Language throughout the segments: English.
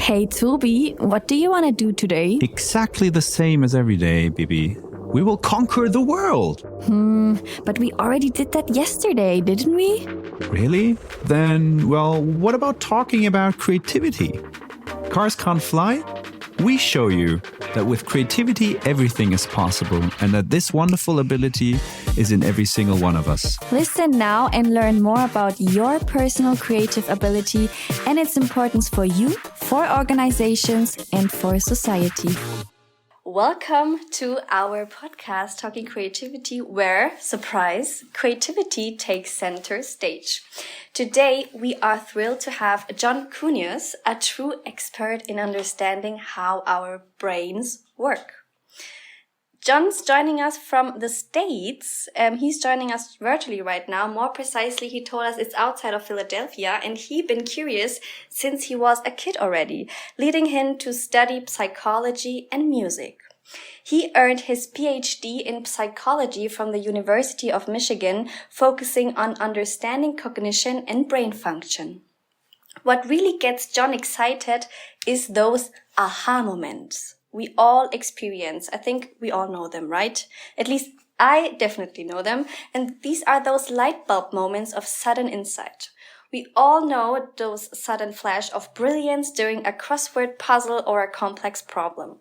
Hey Toby, what do you want to do today? Exactly the same as every day, Bibi. We will conquer the world. But we already did that yesterday, didn't we? Really? Then, well, what about talking about creativity? Cars can't fly? We show you that with creativity, everything is possible and that this wonderful ability is in every single one of us. Listen now and learn more about your personal creative ability and its importance for you, for organizations, and for society. Welcome to our podcast, Talking Creativity, where, surprise, creativity takes center stage. Today, we are thrilled to have John Kounios, a true expert in understanding how our brains work. John's joining us from the States. He's joining us virtually right now. More precisely, he told us it's outside of Philadelphia, and he'd been curious since he was a kid already, leading him to study psychology and music. He earned his PhD in psychology from the University of Michigan, focusing on understanding cognition and brain function. What really gets John excited is those aha moments we all experience. I think we all know them, right? At least I definitely know them. And these are those light bulb moments of sudden insight. We all know those sudden flash of brilliance during a crossword puzzle or a complex problem.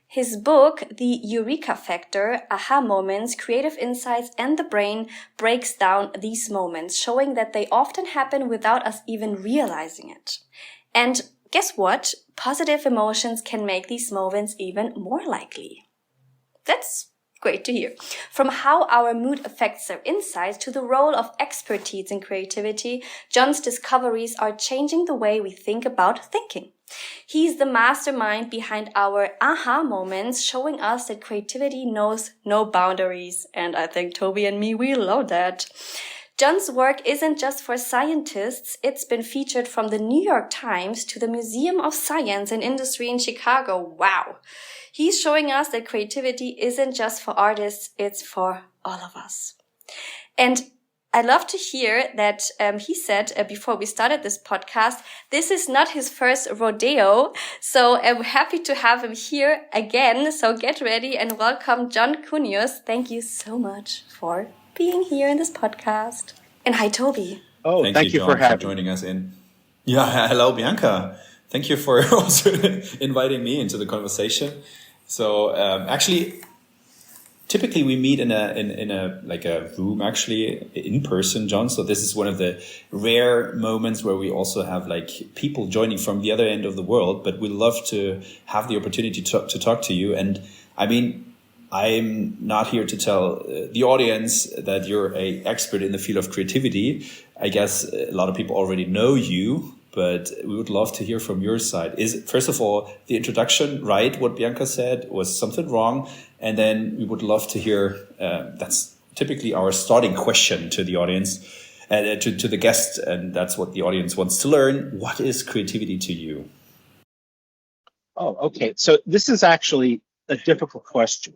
His book, The Eureka Factor, Aha Moments, Creative Insights, and the Brain breaks down these moments, showing that they often happen without us even realizing it. And guess what? Positive emotions can make these moments even more likely. That's great to hear. From how our mood affects our insights to the role of expertise in creativity, John's discoveries are changing the way we think about thinking. He's the mastermind behind our aha moments, showing us that creativity knows no boundaries. And I think Toby and me, we love that. John's work isn't just for scientists. It's been featured from the New York Times to the Museum of Science and Industry in Chicago. Wow. He's showing us that creativity isn't just for artists, it's for all of us. And I love to hear that he said before we started this podcast, this is not his first rodeo. So I'm happy to have him here again. So get ready and welcome John Kounios. Thank you so much for being here in this podcast. And hi, Toby. Oh, thank you John, for joining us in. Yeah, hello, Bianca. Thank you for also inviting me into the conversation. So actually, typically we meet in a like a room, actually in person, John. So this is one of the rare moments where we also have like people joining from the other end of the world. But we love to have the opportunity to talk to you. And I mean, I'm not here to tell the audience that you're an expert in the field of creativity. I guess a lot of people already know you, but we would love to hear from your side. Is first of all, the introduction right? What Bianca said, was something wrong? And then we would love to hear, that's typically our starting question to the audience, to the guest. And that's what the audience wants to learn. What is creativity to you? Oh, okay. So this is actually a difficult question.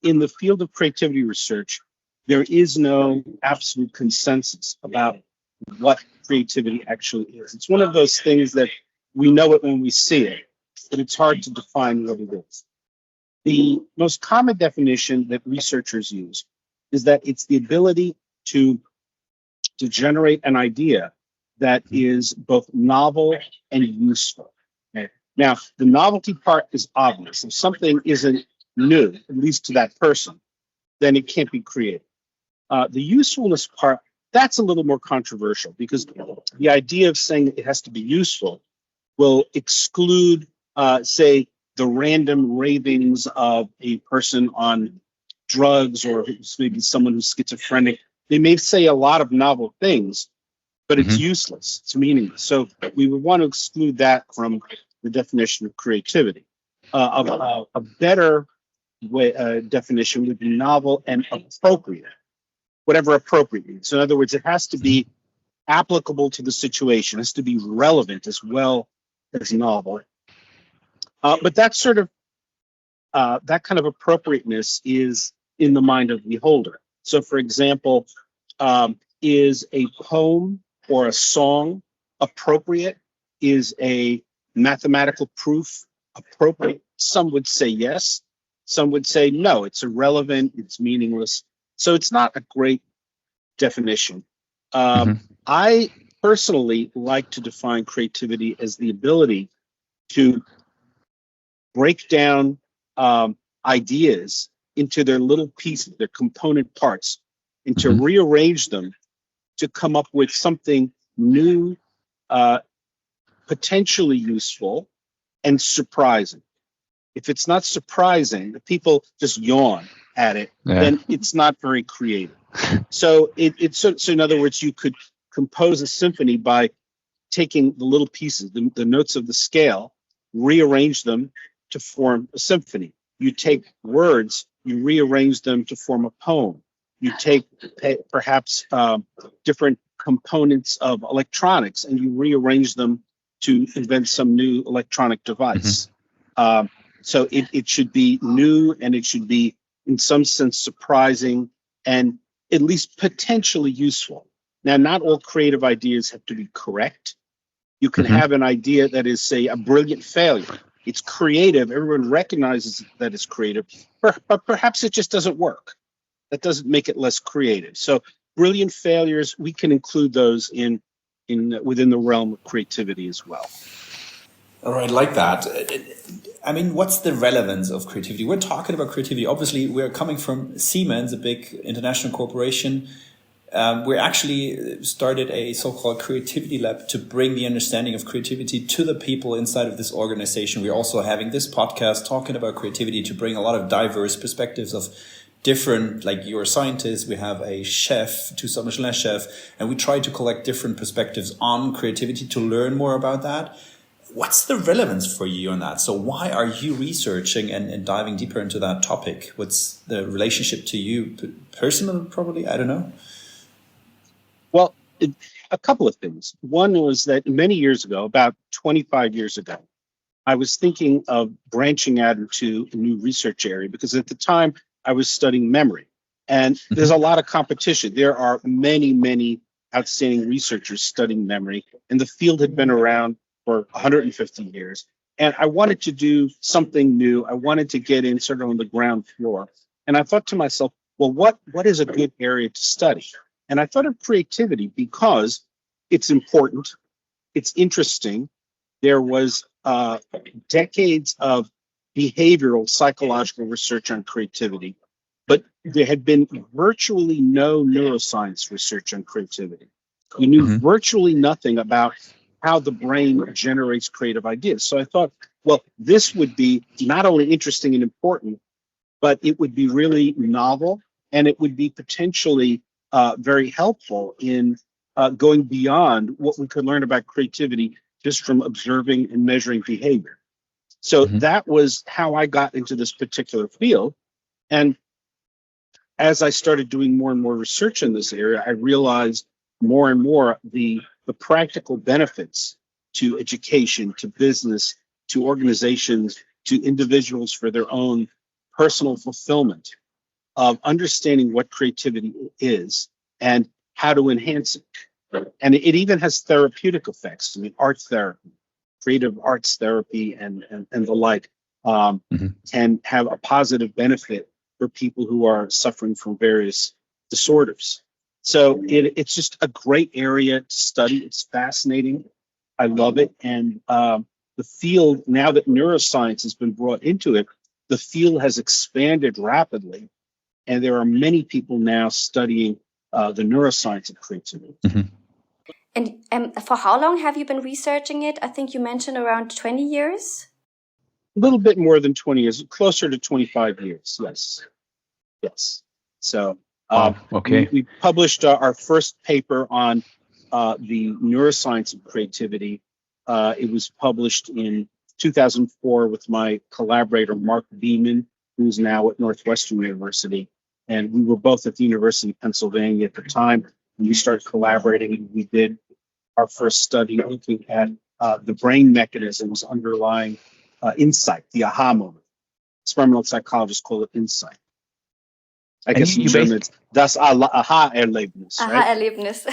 In the field of creativity research, there is no absolute consensus about what creativity actually is. It's one of those things that we know it when we see it, but it's hard to define what it is. The most common definition that researchers use is that it's the ability to generate an idea that is both novel and useful. Okay? Now, the novelty part is obvious. If something isn't new, at least to that person, then it can't be creative. The usefulness part, that's a little more controversial because the idea of saying it has to be useful will exclude, say, the random ravings of a person on drugs or maybe someone who's schizophrenic. They may say a lot of novel things, but it's useless, it's meaningless. So we would want to exclude that from the definition of creativity. A better definition would be novel and appropriate, whatever appropriate means. So in other words, it has to be applicable to the situation, it has to be relevant as well as novel. But that sort of that kind of appropriateness is in the mind of the beholder. So, for example, is a poem or a song appropriate? Is a mathematical proof appropriate? Some would say yes. Some would say no, it's irrelevant, it's meaningless. So it's not a great definition. I personally like to define creativity as the ability to break down ideas into their little pieces, their component parts, and to rearrange them to come up with something new, potentially useful, and surprising. If it's not surprising, if people just yawn at it, then it's not very creative. So so in other words, you could compose a symphony by taking the little pieces, the notes of the scale, rearrange them to form a symphony. You take words, you rearrange them to form a poem. You take perhaps different components of electronics and you rearrange them to invent some new electronic device. So it should be new, and it should be in some sense surprising and at least potentially useful. Now, not all creative ideas have to be correct. You can have an idea that is, say, a brilliant failure. It's creative. Everyone recognizes that it's creative, but perhaps it just doesn't work. That doesn't make it less creative. So brilliant failures, we can include those within the realm of creativity as well. All right, like that. I mean, what's the relevance of creativity? We're talking about creativity. Obviously, we're coming from Siemens, a big international corporation. We actually started a so-called creativity lab to bring the understanding of creativity to the people inside of this organization. We're also having this podcast talking about creativity to bring a lot of diverse perspectives of different, like you're a scientist, we have a chef, two-star Michelin chef, and we try to collect different perspectives on creativity to learn more about that. What's the relevance for you on that? So why are you researching and diving deeper into that topic? What's the relationship to you personally, probably? I don't know. Well, a couple of things. One was that many years ago, about 25 years ago, I was thinking of branching out into a new research area because at the time I was studying memory. And there's a lot of competition. There are many, many outstanding researchers studying memory, and the field had been around for 150 years. And I wanted to do something new. I wanted to get in sort of on the ground floor. And I thought to myself, well, what is a good area to study? And I thought of creativity because it's important, it's interesting. There was decades of behavioral psychological research on creativity, but there had been virtually no neuroscience research on creativity. We knew virtually nothing about how the brain generates creative ideas. So I thought, well, this would be not only interesting and important, but it would be really novel, and it would be potentially very helpful in going beyond what we could learn about creativity just from observing and measuring behavior. So that was how I got into this particular field. And as I started doing more and more research in this area, I realized more and more the practical benefits to education, to business, to organizations, to individuals for their own personal fulfillment of understanding what creativity is and how to enhance it. And it even has therapeutic effects. I mean, art therapy, creative arts therapy, and the like can have a positive benefit for people who are suffering from various disorders. So it's just a great area to study. It's fascinating. I love it. And the field, now that neuroscience has been brought into it, the field has expanded rapidly. And there are many people now studying the neuroscience of creativity. And for how long have you been researching it? I think you mentioned around 20 years. A little bit more than 20 years, closer to 25 years. Yes. So we published our first paper on the neuroscience of creativity. It was published in 2004 with my collaborator, Mark Beeman, who's now at Northwestern University. And we were both at the University of Pennsylvania at the time. And we started collaborating, and we did our first study looking at the brain mechanisms underlying insight, the aha moment. Experimental psychologists call it insight. I guess in German it's das Aha-Erlebnis. Aha-Erlebnis.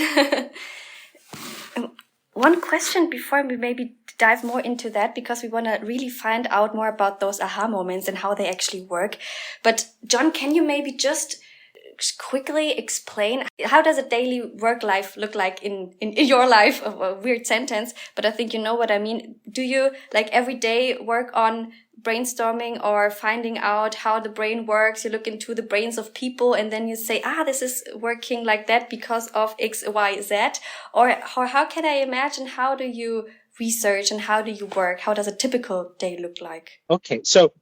One question before we maybe dive more into that because we want to really find out more about those aha moments and how they actually work. But John, can you maybe just quickly explain how does a daily work life look like in your life? A weird sentence, but I think you know what I mean. Do you like every day work on brainstorming or finding out how the brain works? You look into the brains of people and then you say, this is working like that because of X, Y, Z. Or how can I imagine, how do you research and how do you work? How does a typical day look like? Okay, so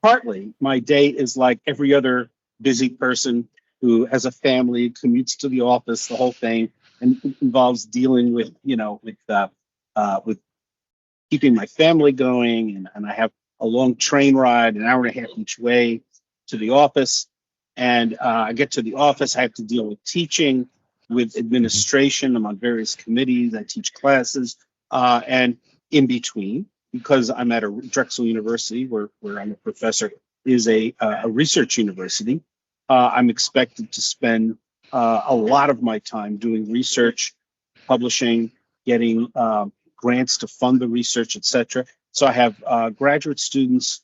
partly my day is like every other busy person who has a family, commutes to the office, the whole thing, and it involves dealing with, with keeping my family going. And I have a long train ride, an hour and a half each way to the office. And I get to the office, I have to deal with teaching, with administration. I'm on various committees, I teach classes, and in between, because I'm at a Drexel University where I'm a professor, is a research university. I'm expected to spend a lot of my time doing research, publishing, getting grants to fund the research, etc. So I have graduate students.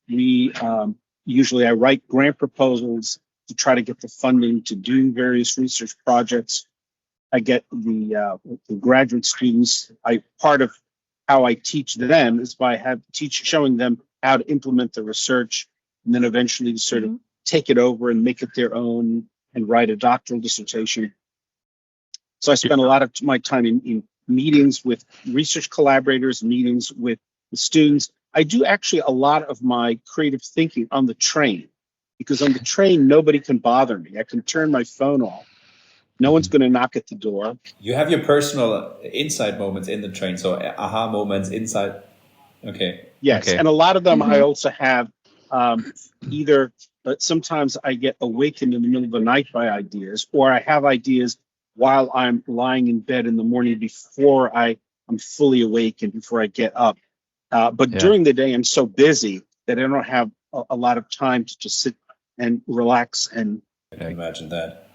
Usually I write grant proposals to try to get the funding to do various research projects. I get the graduate students. Part of how I teach them is by showing them how to implement the research, and then eventually to sort of take it over and make it their own and write a doctoral dissertation. So I spend a lot of my time in meetings with research collaborators, meetings with the students. I do actually a lot of my creative thinking on the train, because on the train, nobody can bother me. I can turn my phone off. No one's going to knock at the door. You have your personal insight moments in the train. So aha moments inside. Okay. Yes. Okay. And a lot of them I also have but sometimes I get awakened in the middle of the night by ideas, or I have ideas while I'm lying in bed in the morning before I'm fully awake and before I get up. But during the day, I'm so busy that I don't have a lot of time to just sit and relax. And I can imagine that.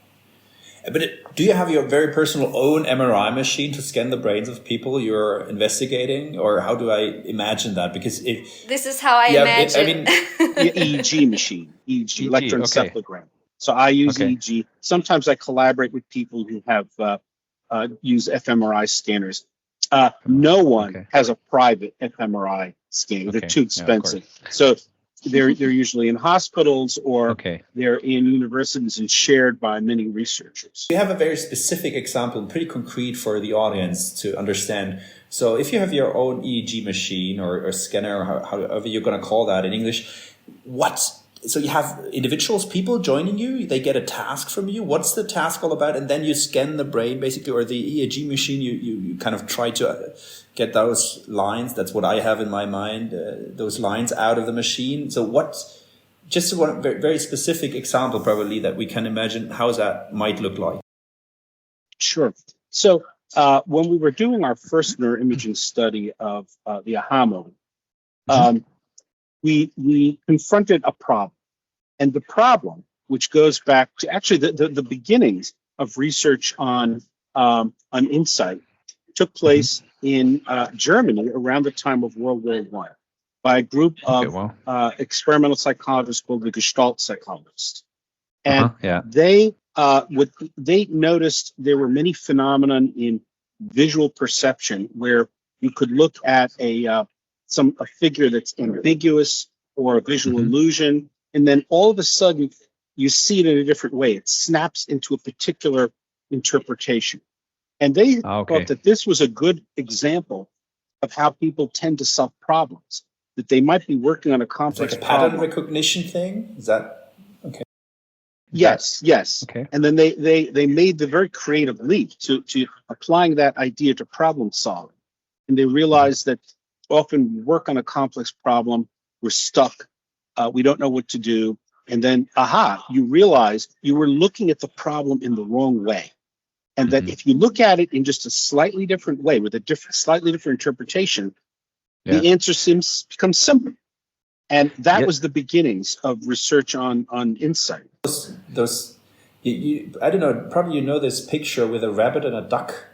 But do you have your very personal own MRI machine to scan the brains of people you're investigating? Or how do I imagine that? Because this is how I imagine. EEG machine, EEG, electroencephalogram. Okay. So I use EEG. Sometimes I collaborate with people who have use fMRI scanners. No one has a private fMRI scanner. They're too expensive. So they're usually in hospitals or they're in universities and shared by many researchers. You have a very specific example, pretty concrete for the audience to understand. So if you have your own EEG machine or scanner, or however you're going to call that in English, so you have individuals, people joining you, they get a task from you. What's the task all about? And then you scan the brain basically, or the EEG machine, you kind of try to get those lines. That's what I have in my mind, those lines out of the machine. So just one very specific example probably that we can imagine how that might look like. Sure. So when we were doing our first neuroimaging study of the aha moment, we confronted a problem. And the problem, which goes back to actually the beginnings of research on insight, took place in Germany around the time of World War I by a group of experimental psychologists called the Gestalt psychologists. And they noticed there were many phenomena in visual perception where you could look at a figure that's ambiguous or a visual illusion, and then all of a sudden you see it in a different way. It snaps into a particular interpretation. And they thought that this was a good example of how people tend to solve problems, that they might be working on a complex like a pattern problem. recognition thing? Is that okay? Yes. Okay. And then they made the very creative leap to applying that idea to problem solving. And they realized that often we work on a complex problem, we're stuck, we don't know what to do. And then, you realize you were looking at the problem in the wrong way. And that if you look at it in just a slightly different way, with a slightly different interpretation, the answer becomes simple. And that was the beginnings of research on insight. Those I don't know, probably you know this picture with a rabbit and a duck.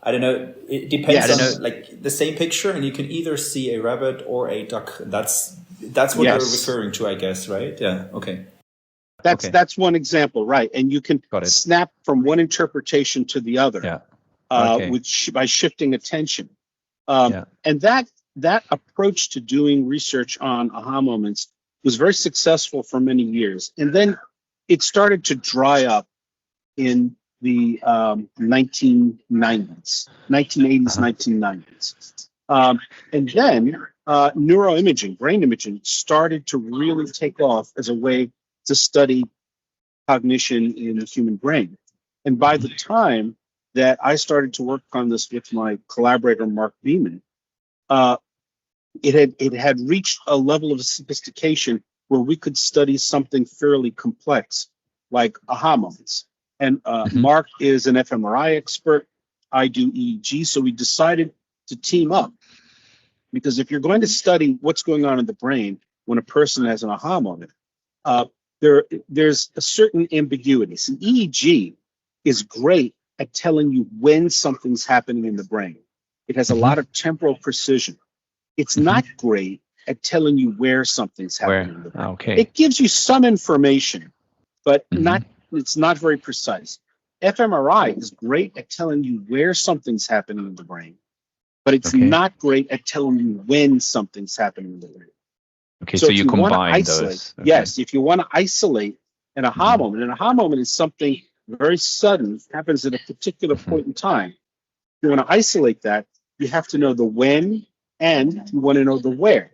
I don't know. It depends on like the same picture, and you can either see a rabbit or a duck. That's what you're referring to, I guess, right? Yeah. Okay. That's one example, right? And you can snap from one interpretation to the other, by shifting attention. And that approach to doing research on aha moments was very successful for many years, and then it started to dry up in the 1980s, 1990s. And then neuroimaging, brain imaging, started to really take off as a way to study cognition in the human brain. And by the time that I started to work on this with my collaborator, Mark Beeman, it had reached a level of sophistication where we could study something fairly complex like aha moments. And Mark is an fMRI expert. I do EEG. So we decided to team up, because if you're going to study what's going on in the brain when a person has an aha moment, there's a certain ambiguity. So EEG is great at telling you when something's happening in the brain. It has a lot of temporal precision. It's not great at telling you where something's happening in the brain. It gives you some information, but it's not very precise. fMRI is great at telling you where something's happening in the brain, but it's not great at telling you when something's happening in the brain. Okay, so you combine those. Yes, if you want to isolate an aha moment, an aha moment is something very sudden, happens at a particular point in time. If you want to isolate that, you have to know the when, and you want to know the where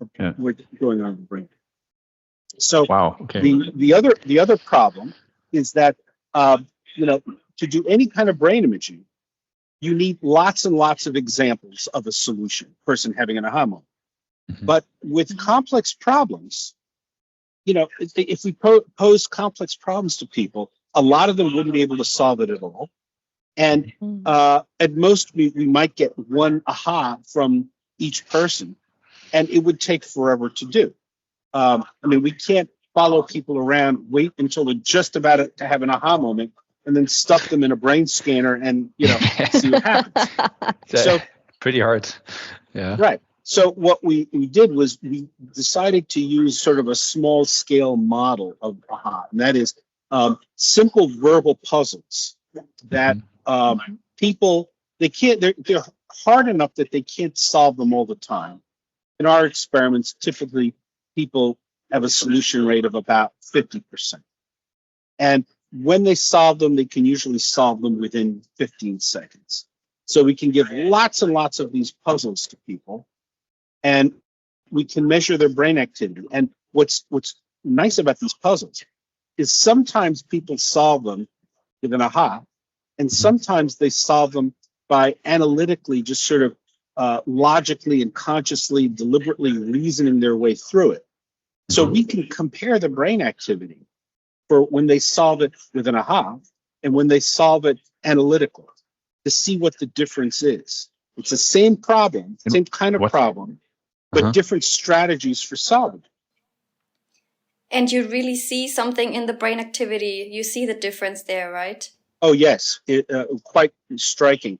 of what's going on in the brain. So the other problem is that to do any kind of brain imaging, you need lots and lots of examples of a solution, person having an aha moment. But with complex problems, if we pose complex problems to people, a lot of them wouldn't be able to solve it at all. And at most, we might get one aha from each person, and it would take forever to do. We can't follow people around, wait until they're just about to have an aha moment, and then stuff them in a brain scanner and see what happens. So pretty hard. Yeah. Right. So what we did was we decided to use sort of a small scale model of aha, and that is simple verbal puzzles that people, they're hard enough that they can't solve them all the time. In our experiments, typically people have a solution rate of about 50%. And when they solve them, they can usually solve them within 15 seconds. So we can give lots and lots of these puzzles to people, and we can measure their brain activity. And what's nice about these puzzles is sometimes people solve them with an aha, and sometimes they solve them by analytically just sort of logically and consciously, deliberately reasoning their way through it. So we can compare the brain activity for when they solve it with an aha and when they solve it analytically to see what the difference is. It's the same problem, same kind of problem, but different strategies for solving it. And you really see something in the brain activity. You see the difference there, right? Oh, yes. Quite striking.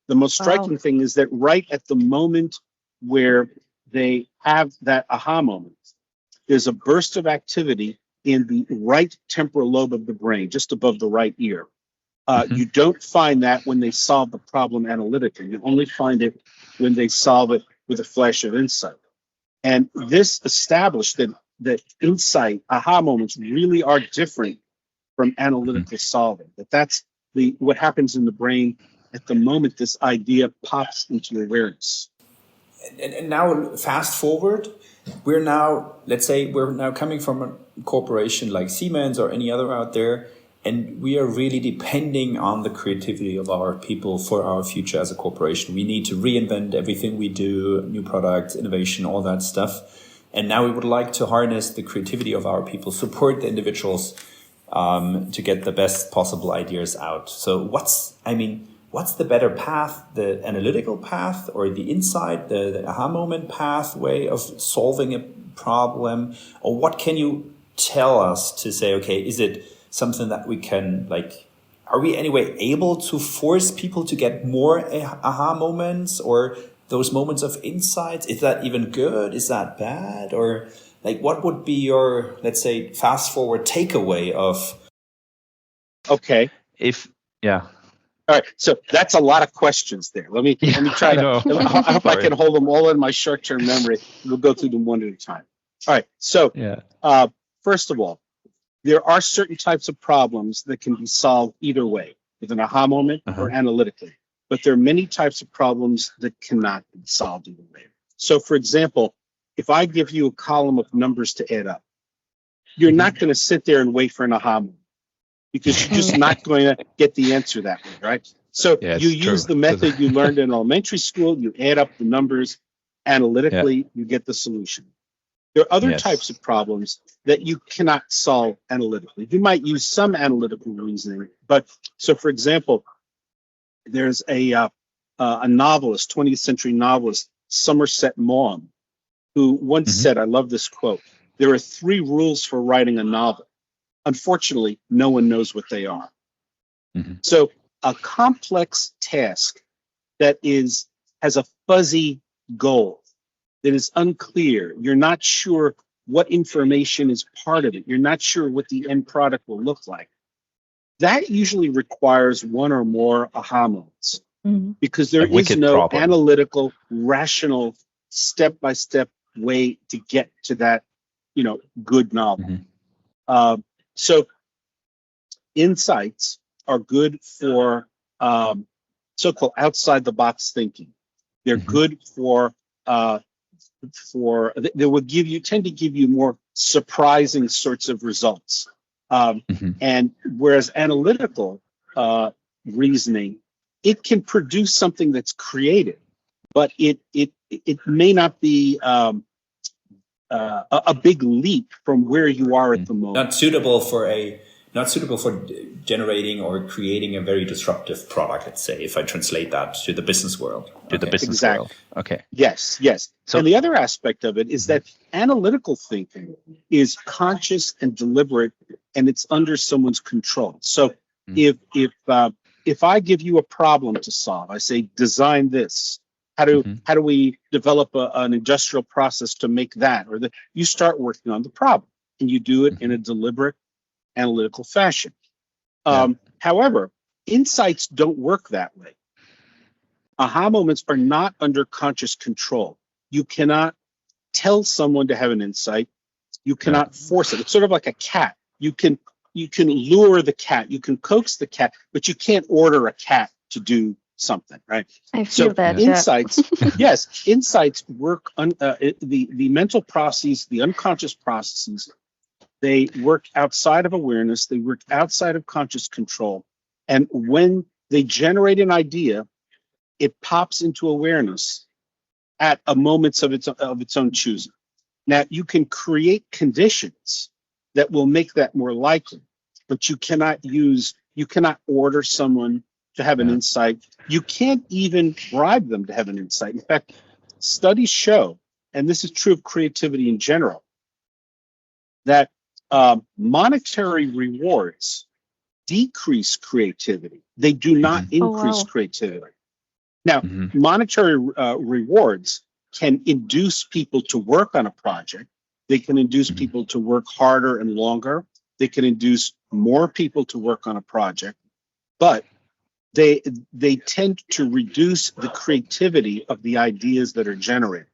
The most striking thing is that right at the moment where they have that aha moment, there's a burst of activity in the right temporal lobe of the brain, just above the right ear. You don't find that when they solve the problem analytically. You only find it when they solve it with a flash of insight. And this established that insight, aha moments really are different from analytical solving. That's what happens in the brain at the moment this idea pops into awareness. And now, fast forward, we're now coming from a corporation like Siemens or any other out there, and we are really depending on the creativity of our people for our future as a corporation. We need to reinvent everything we do, new products, innovation, all that stuff. And now we would like to harness the creativity of our people, support the individuals to get the best possible ideas out. So what's the better path, the analytical path or the insight, the aha moment pathway of solving a problem? Or what can you tell us to say, okay, is it something that we can are we anyway able to force people to get more aha moments or those moments of insights? Is that even good? Is that bad? Or like, what would be your, let's say, fast forward takeaway of? Okay. Yeah. All right. So that's a lot of questions there. Let me try to, I hope I can hold them all in my short-term memory. We'll go through them one at a time. All right. So first of all, there are certain types of problems that can be solved either way, with an aha moment or analytically. But there are many types of problems that cannot be solved either way. So, for example, if I give you a column of numbers to add up, you're not going to sit there and wait for an aha moment because you're just not going to get the answer that way, right? So you use the method you learned in elementary school, you add up the numbers, analytically, you get the solution. There are other types of problems that you cannot solve analytically. You might use some analytical reasoning, but so for example, there's a novelist, 20th century novelist, Somerset Maugham, who once said, I love this quote, there are 3 rules for writing a novel. Unfortunately, no one knows what they are. So a complex task that has a fuzzy goal, that is unclear, you're not sure what information is part of it, you're not sure what the end product will look like. That usually requires one or more aha moments because there is no analytical, rational, step-by-step way to get to that, good novel. So insights are good for so-called outside-the-box thinking. They're good for they will tend to give you more surprising sorts of results. And whereas analytical reasoning, it can produce something that's creative, but it may not be a big leap from where you are at the moment. Not suitable for generating or creating a very disruptive product, let's say, if I translate that to the business world. World. Okay. Yes. So, and the other aspect of it is that analytical thinking is conscious and deliberate, and it's under someone's control. So if I give you a problem to solve, I say, design this. How do we develop an industrial process to make that? Or you start working on the problem, and you do it in a deliberate, analytical fashion. However, insights don't work that way. Aha moments are not under conscious control. You cannot tell someone to have an insight. You cannot force it. It's sort of like a cat. You can lure the cat. You can coax the cat, but you can't order a cat to do something, right? I feel that. Insights, insights work on the mental processes, the unconscious processes. They work outside of awareness. They work outside of conscious control. And when they generate an idea, it pops into awareness at a moment of its own choosing. Now, you can create conditions that will make that more likely, but you cannot order someone to have an insight. You can't even bribe them to have an insight. In fact, studies show, and this is true of creativity in general, that monetary rewards decrease creativity. They do not increase creativity. Now, monetary rewards can induce people to work on a project. They can induce people to work harder and longer. They can induce more people to work on a project, but they tend to reduce the creativity of the ideas that are generated.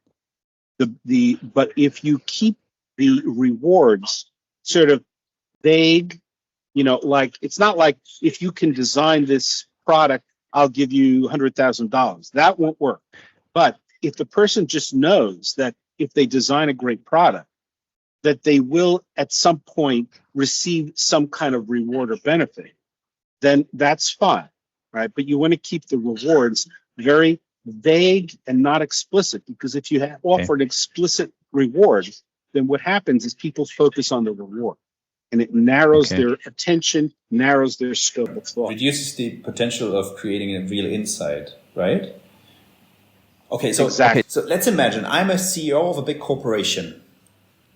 But if you keep the rewards sort of vague, like it's not like if you can design this product, I'll give you $100,000. That won't work. But if the person just knows that if they design a great product, that they will at some point receive some kind of reward or benefit, then that's fine, right? But you want to keep the rewards very vague and not explicit, because if you offer an explicit reward, then what happens is people focus on the reward, and it narrows their attention, narrows their scope of thought. Reduces the potential of creating a real insight, right? Okay, so let's imagine I'm a CEO of a big corporation.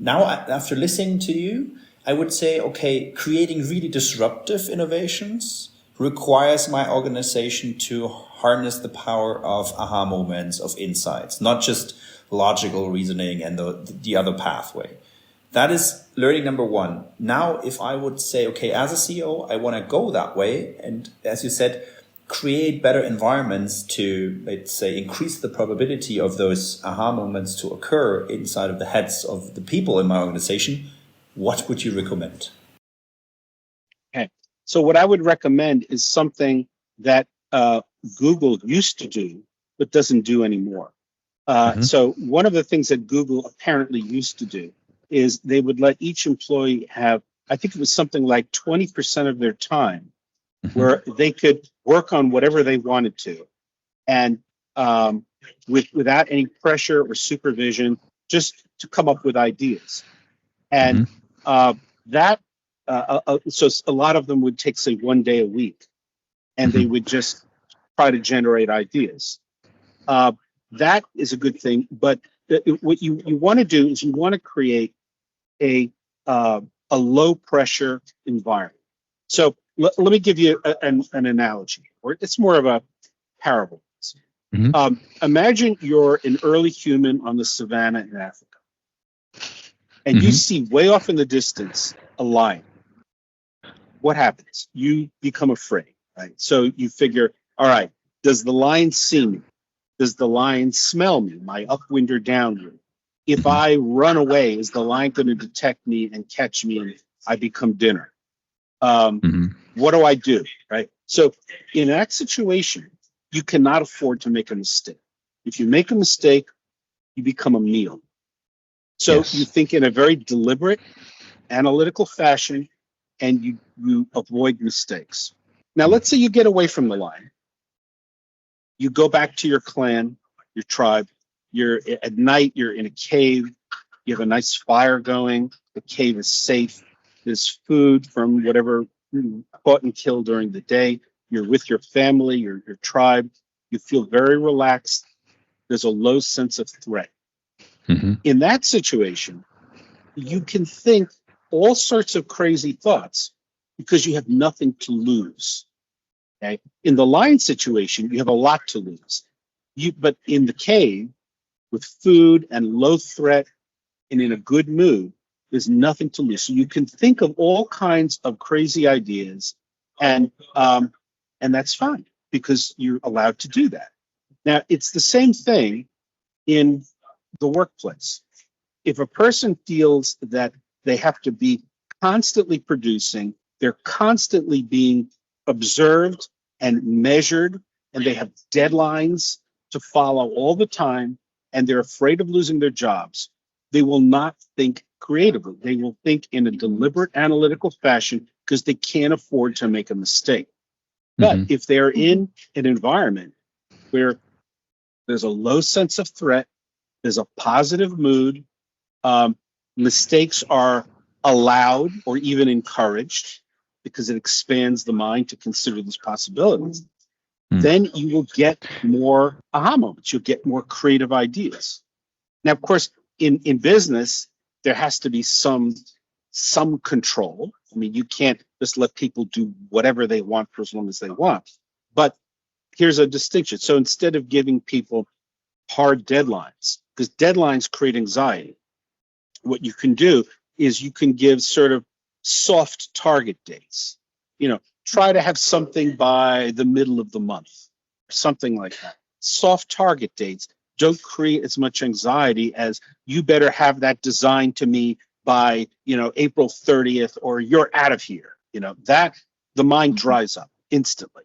Now, after listening to you, I would say, okay, creating really disruptive innovations requires my organization to harness the power of aha moments, of insights, not just logical reasoning and the other pathway. That is learning number one. Now, if I would say, okay, as a CEO, I want to go that way, and as you said, create better environments to, let's say, increase the probability of those aha moments to occur inside of the heads of the people in my organization, what would you recommend? Okay. So what I would recommend is something that Google used to do, but doesn't do anymore. So one of the things that Google apparently used to do is they would let each employee have, I think it was something like 20% of their time where they could work on whatever they wanted to, and without any pressure or supervision, just to come up with ideas. And so a lot of them would take, say, 1 day a week, and they would just try to generate ideas. That is a good thing, but what you want to do is you want to create a low pressure environment. So let me give you an analogy, or it's more of a parable. Imagine you're an early human on the savannah in Africa, and you see way off in the distance a lion. What happens? You become afraid, right? So you figure, all right, does the lion see me? Does the lion smell me, my upwind or downwind? If I run away, is the lion going to detect me and catch me and I become dinner? What do I do, right? So in that situation, you cannot afford to make a mistake. If you make a mistake, you become a meal. So you think in a very deliberate, analytical fashion, and you avoid mistakes. Now, let's say you get away from the lion. You go back to your clan, your tribe. You're at night, you're in a cave. You have a nice fire going. The cave is safe. There's food from whatever you caught and killed during the day. You're with your family, your tribe. You feel very relaxed. There's a low sense of threat. In that situation, you can think all sorts of crazy thoughts because you have nothing to lose. Okay? In the lion situation, you have a lot to lose. But in the cave, with food and low threat and in a good mood, there's nothing to lose. So you can think of all kinds of crazy ideas, and that's fine because you're allowed to do that. Now, it's the same thing in the workplace. If a person feels that they have to be constantly producing, they're constantly being observed and measured, and they have deadlines to follow all the time, and they're afraid of losing their jobs, they will not think creatively. They will think in a deliberate, analytical fashion because they can't afford to make a mistake. But if they're in an environment where there's a low sense of threat, there's a positive mood, mistakes are allowed or even encouraged because it expands the mind to consider these possibilities, then you will get more aha moments. You'll get more creative ideas. Now, of course, in business, there has to be some control. I mean, you can't just let people do whatever they want for as long as they want. But here's a distinction. So instead of giving people hard deadlines, because deadlines create anxiety, what you can do is you can give sort of soft target dates. Try to have something by the middle of the month, or something like that. Soft target dates don't create as much anxiety as you better have that designed to me by, April 30th, or you're out of here. That the mind dries up instantly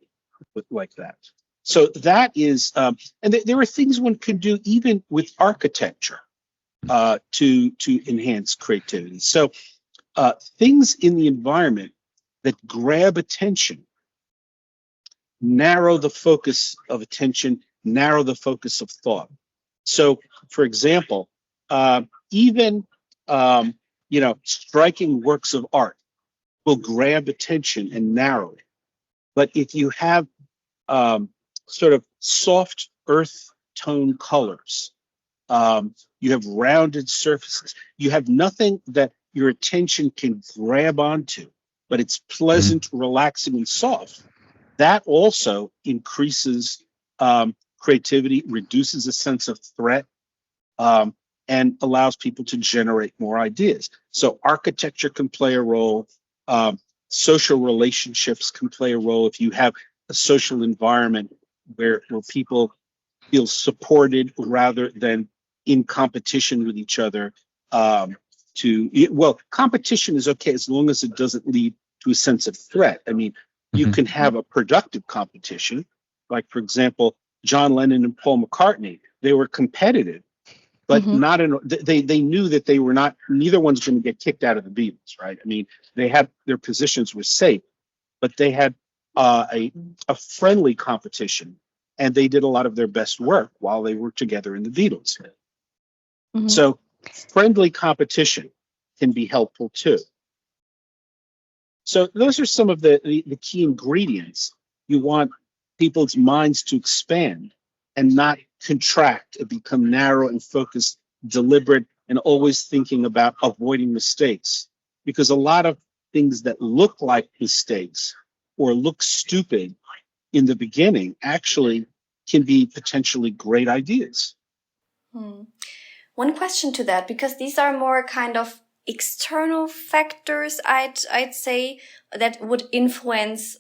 like that. So that is, and there are things one can do even with architecture to enhance creativity. So things in the environment that grab attention, narrow the focus of attention, narrow the focus of thought. So, for example, even striking works of art will grab attention and narrow it. But if you have sort of soft earth tone colors, you have rounded surfaces, you have nothing that your attention can grab onto, but it's pleasant, relaxing, and soft, That also increases creativity, reduces a sense of threat, and allows people to generate more ideas. So architecture can play a role. Social relationships can play a role. If you have a social environment where people feel supported rather than in competition with each other, competition is okay as long as it doesn't lead to a sense of threat. I mean, you can have a productive competition, like, for example, John Lennon and Paul McCartney. They were competitive, but not in. They knew that they were not. Neither one's going to get kicked out of the Beatles, right? I mean, they had their positions were safe, but they had a friendly competition, and they did a lot of their best work while they were together in the Beatles. So friendly competition can be helpful too. So those are some of the key ingredients. You want people's minds to expand and not contract and become narrow and focused, deliberate, and always thinking about avoiding mistakes. Because a lot of things that look like mistakes or look stupid in the beginning actually can be potentially great ideas. One question to that, because these are more kind of external factors, I'd say, that would influence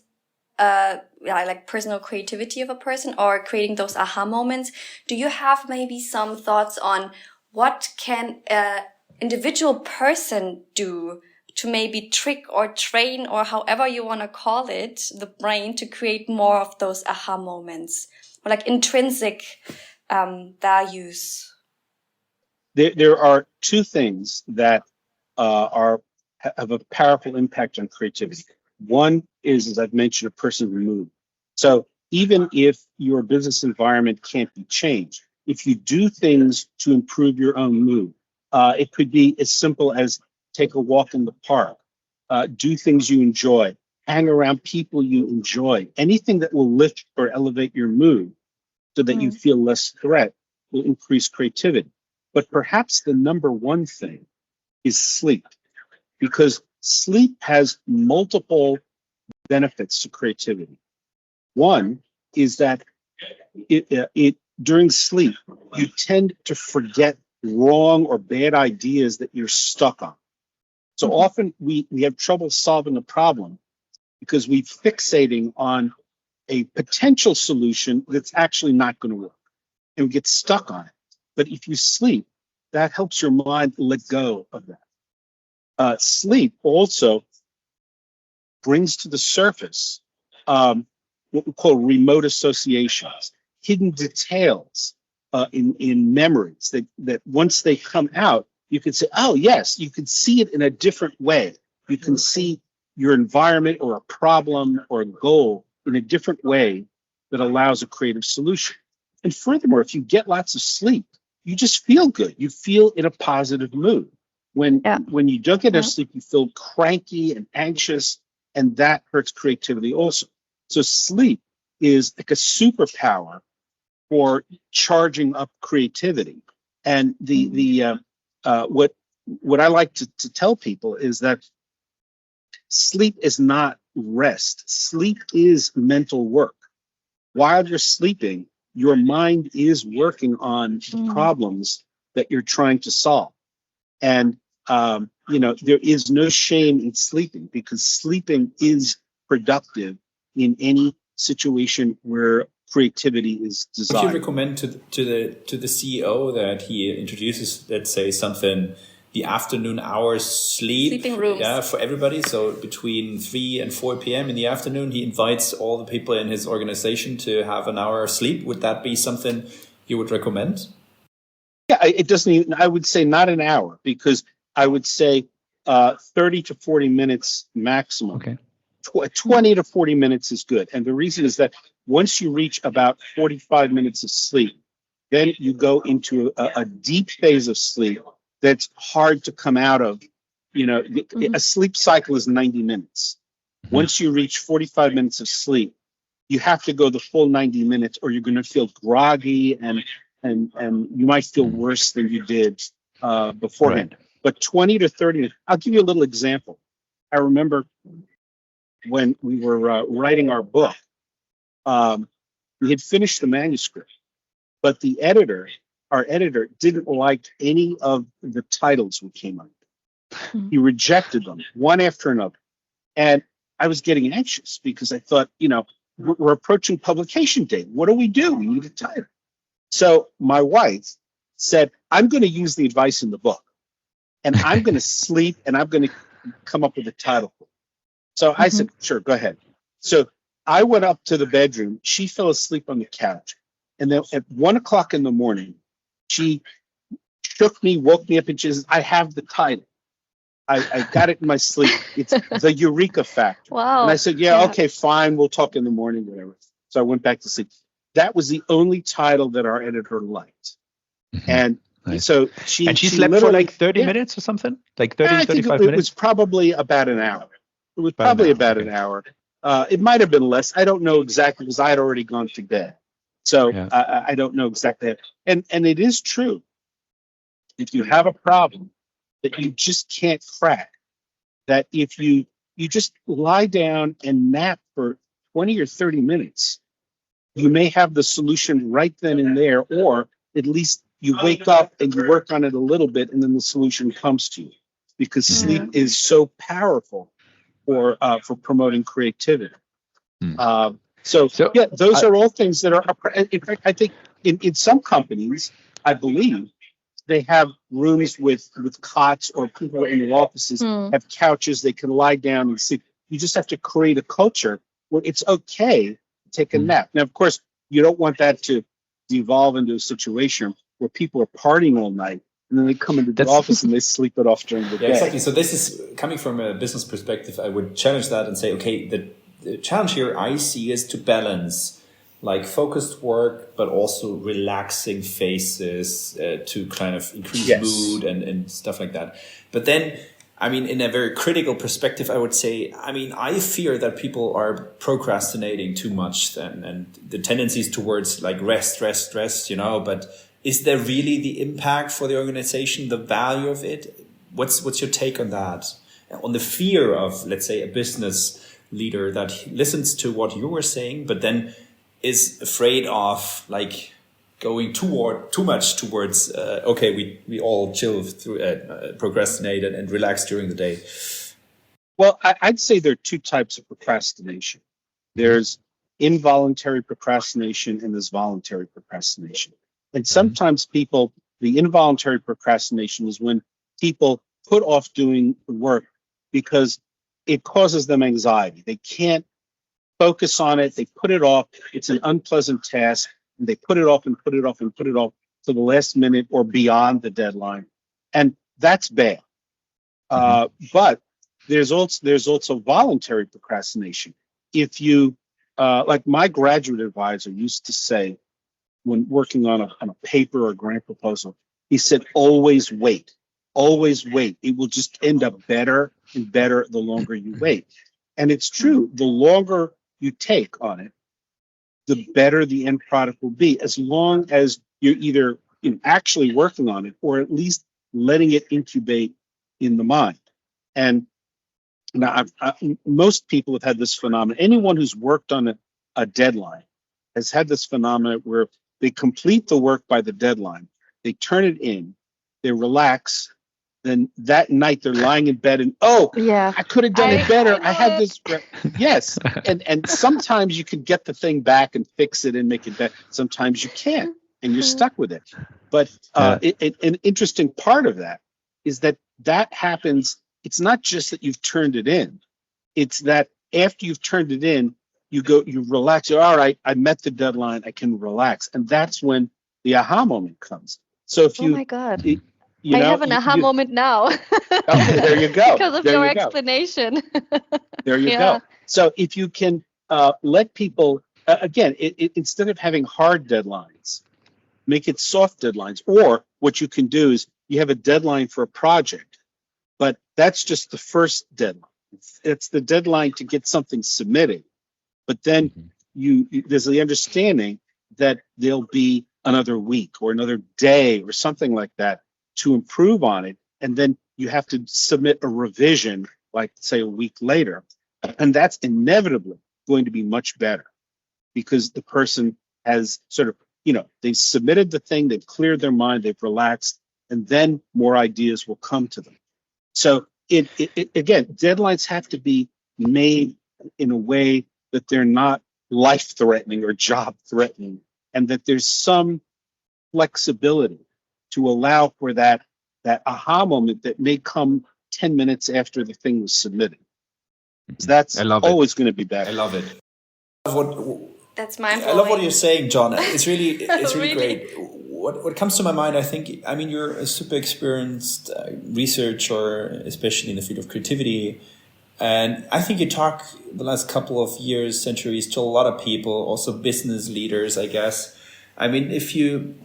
like personal creativity of a person or creating those aha moments. Do you have maybe some thoughts on what can an individual person do to maybe trick or train, or however you want to call it, the brain to create more of those aha moments, or like intrinsic values? There are two things that have a powerful impact on creativity. One is, as I've mentioned, a person's mood. So even if your business environment can't be changed, if you do things to improve your own mood, it could be as simple as take a walk in the park, do things you enjoy, hang around people you enjoy. Anything that will lift or elevate your mood so that you feel less threat will increase creativity. But perhaps the number one thing is sleep, because sleep has multiple benefits to creativity. One is that during sleep, you tend to forget wrong or bad ideas that you're stuck on. So often we have trouble solving a problem because we're fixating on a potential solution that's actually not going to work, and we get stuck on it. But if you sleep, that helps your mind let go of that. Sleep also brings to the surface what we call remote associations, hidden details in memories that once they come out, you can say, oh, yes, you can see it in a different way. You can see your environment or a problem or a goal in a different way that allows a creative solution. And furthermore, if you get lots of sleep, you just feel good. You feel in a positive mood. When you don't get enough sleep, you feel cranky and anxious, and that hurts creativity also. So sleep is like a superpower for charging up creativity. And what I like to tell people is that sleep is not rest. Sleep is mental work. While you're sleeping, your mind is working on the problems that you're trying to solve. And, there is no shame in sleeping, because sleeping is productive in any situation where creativity is desired. Would you recommend to the CEO that he introduces, let's say, something, the afternoon hours sleeping rooms, for everybody? So between 3 and 4 p.m. in the afternoon, he invites all the people in his organization to have an hour of sleep. Would that be something you would recommend? Yeah, it doesn't even, I would say not an hour, because I would say 30 to 40 minutes maximum. Okay. 20 to 40 minutes is good. And the reason is that once you reach about 45 minutes of sleep, then you go into a deep phase of sleep that's hard to come out of. A sleep cycle is 90 minutes. Once you reach 45 minutes of sleep, you have to go the full 90 minutes, or you're going to feel groggy and you might feel worse than you did beforehand. Right. But 20 to 30 minutes, I'll give you a little example. I remember when we were writing our book, we had finished the manuscript, but our editor, didn't like any of the titles we came up with. He rejected them one after another. And I was getting anxious because I thought, we're approaching publication date. What do? We need a title. So my wife said, I'm going to use the advice in the book, and I'm going to sleep, and I'm going to come up with a title. So I said, sure, go ahead. So I went up to the bedroom. She fell asleep on the couch. And then at 1:00 in the morning, she shook me, woke me up, and she says, I have the title. I got it in my sleep. It's the Eureka Factor. Wow. And I said, yeah, okay, fine. We'll talk in the morning, whatever. So I went back to sleep. That was the only title that our editor liked. And so she slept for like 30 minutes or something? Like 30, 35 minutes? It was probably about an hour. It was probably about an hour. It might have been less. I don't know exactly because I had already gone to bed. So I don't know exactly. And it is true. If you have a problem that you just can't crack, that if you just lie down and nap for 20 or 30 minutes, you may have the solution right then and there, or at least you wake up and you work on it a little bit and then the solution comes to you, because sleep is so powerful for promoting creativity. So those are all things that are, in fact, I think in some companies, I believe, they have rooms with cots, or people in the offices have couches they can lie down and sleep. You just have to create a culture where it's okay to take a nap. Now, of course, you don't want that to devolve into a situation where people are partying all night and then they come into the office and they sleep it off during the day. Exactly. So this is coming from a business perspective. I would challenge that and say, okay, the challenge here I see is to balance like focused work, but also relaxing phases to kind of increase mood and stuff like that. But then, I mean, in a very critical perspective, I would say, I mean, I fear that people are procrastinating too much and the tendencies towards like rest, but is there really the impact for the organization, the value of it? What's your take on that? On the fear of, let's say, a business leader that listens to what you were saying, but then is afraid of like going too much towards we all chill through procrastinate and relax during the day. Well, I'd say there are two types of procrastination. There's involuntary procrastination and there's voluntary procrastination. And sometimes the involuntary procrastination is when people put off doing the work because it causes them anxiety. They can't focus on it. They put it off. It's an unpleasant task. And they put it off and put it off and put it off to the last minute or beyond the deadline. And that's bad. But there's also voluntary procrastination. If you, like my graduate advisor used to say when working on a paper or grant proposal, he said, always wait. Always wait. It will just end up better and better the longer you wait. And it's true. The longer you take on it, the better the end product will be, as long as you're either actually working on it or at least letting it incubate in the mind. And now, most people have had this phenomenon. Anyone who's worked on a deadline has had this phenomenon where they complete the work by the deadline, they turn it in, they relax, then that night they're lying in bed and, I could have done it better. I had this. Yes. And sometimes you can get the thing back and fix it and make it better. Sometimes you can't and you're stuck with it. But an interesting part of that is that happens. It's not just that you've turned it in. It's that after you've turned it in, you relax. You're all right. I met the deadline. I can relax. And that's when the aha moment comes. So if you, oh my God. I have an aha moment now. Okay, there you go. Because of your explanation. There you go. So if you can let people, again, instead of having hard deadlines, make it soft deadlines. Or what you can do is you have a deadline for a project, but that's just the first deadline. It's the deadline to get something submitted. But then there's the understanding that there'll be another week or another day or something like that to improve on it. And then you have to submit a revision, like say a week later. And that's inevitably going to be much better. because the person has sort of, they've submitted the thing, they've cleared their mind, they've relaxed, and then more ideas will come to them. So again, deadlines have to be made in a way that they're not life-threatening or job-threatening, and that there's some flexibility to allow for that aha moment that may come 10 minutes after the thing was submitted. So that's always going to be better. I love it. That's mind-blowing. I love what you're saying, John. It's really Really? great. What comes to my mind, I mean, you're a super experienced researcher, especially in the field of creativity. And I think you talk the last couple of years, centuries, to a lot of people, also business leaders, I guess. I mean, if you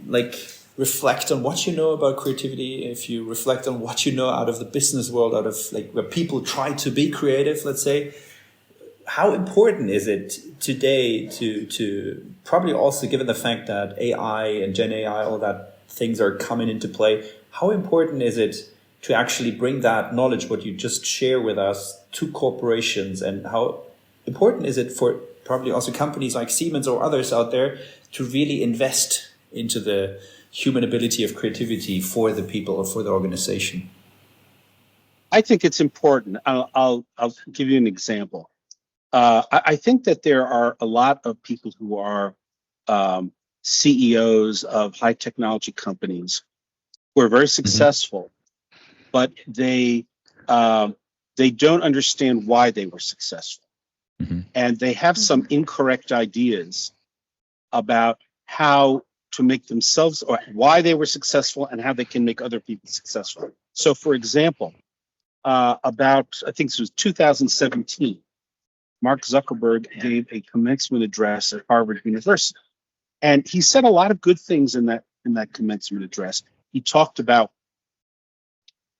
reflect on what you know about creativity, if you reflect on what you know out of the business world, out of where people try to be creative, let's say, how important is it today to probably also, given the fact that AI and Gen AI, all that things are coming into play, how important is it to actually bring that knowledge, what you just share with us, to corporations? And how important is it for probably also companies like Siemens or others out there to really invest into the human ability of creativity for the people or for the organization? I think it's important. I'll give you an example. I think that there are a lot of people who are CEOs of high technology companies who are very successful, but they don't understand why they were successful, and they have some incorrect ideas about how to make themselves, or why they were successful, and how they can make other people successful. So, for example, I think this was 2017. Mark Zuckerberg gave a commencement address at Harvard University, and he said a lot of good things in that commencement address. He talked about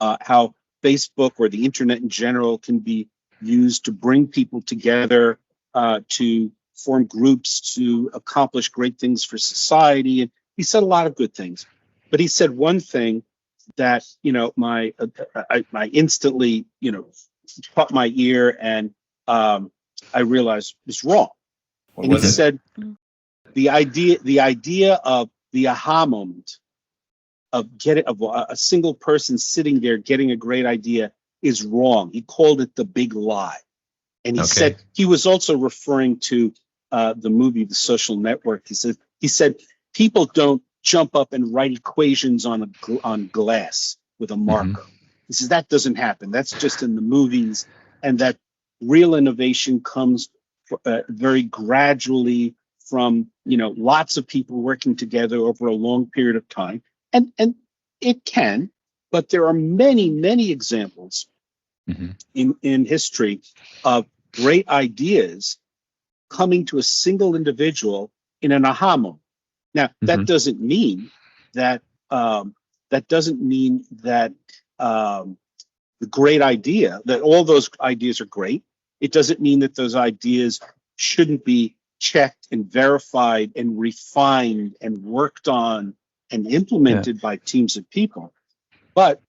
how Facebook or the internet in general can be used to bring people together, to form groups, to accomplish great things for society. And he said a lot of good things, but he said one thing that my instantly caught my ear, and I realized was wrong. And he said the idea of the aha moment of a single person sitting there getting a great idea is wrong. He called it the big lie. And he said he was also referring to the movie The Social Network. He said people don't jump up and write equations on glass with a marker. He says that doesn't happen. That's just in the movies, and that real innovation comes very gradually from lots of people working together over a long period of time, and it can, but there are many examples in history of great ideas coming to a single individual in an aha moment. Now, that doesn't mean that the great idea, that all those ideas are great. It doesn't mean that those ideas shouldn't be checked and verified and refined and worked on and implemented by teams of people. But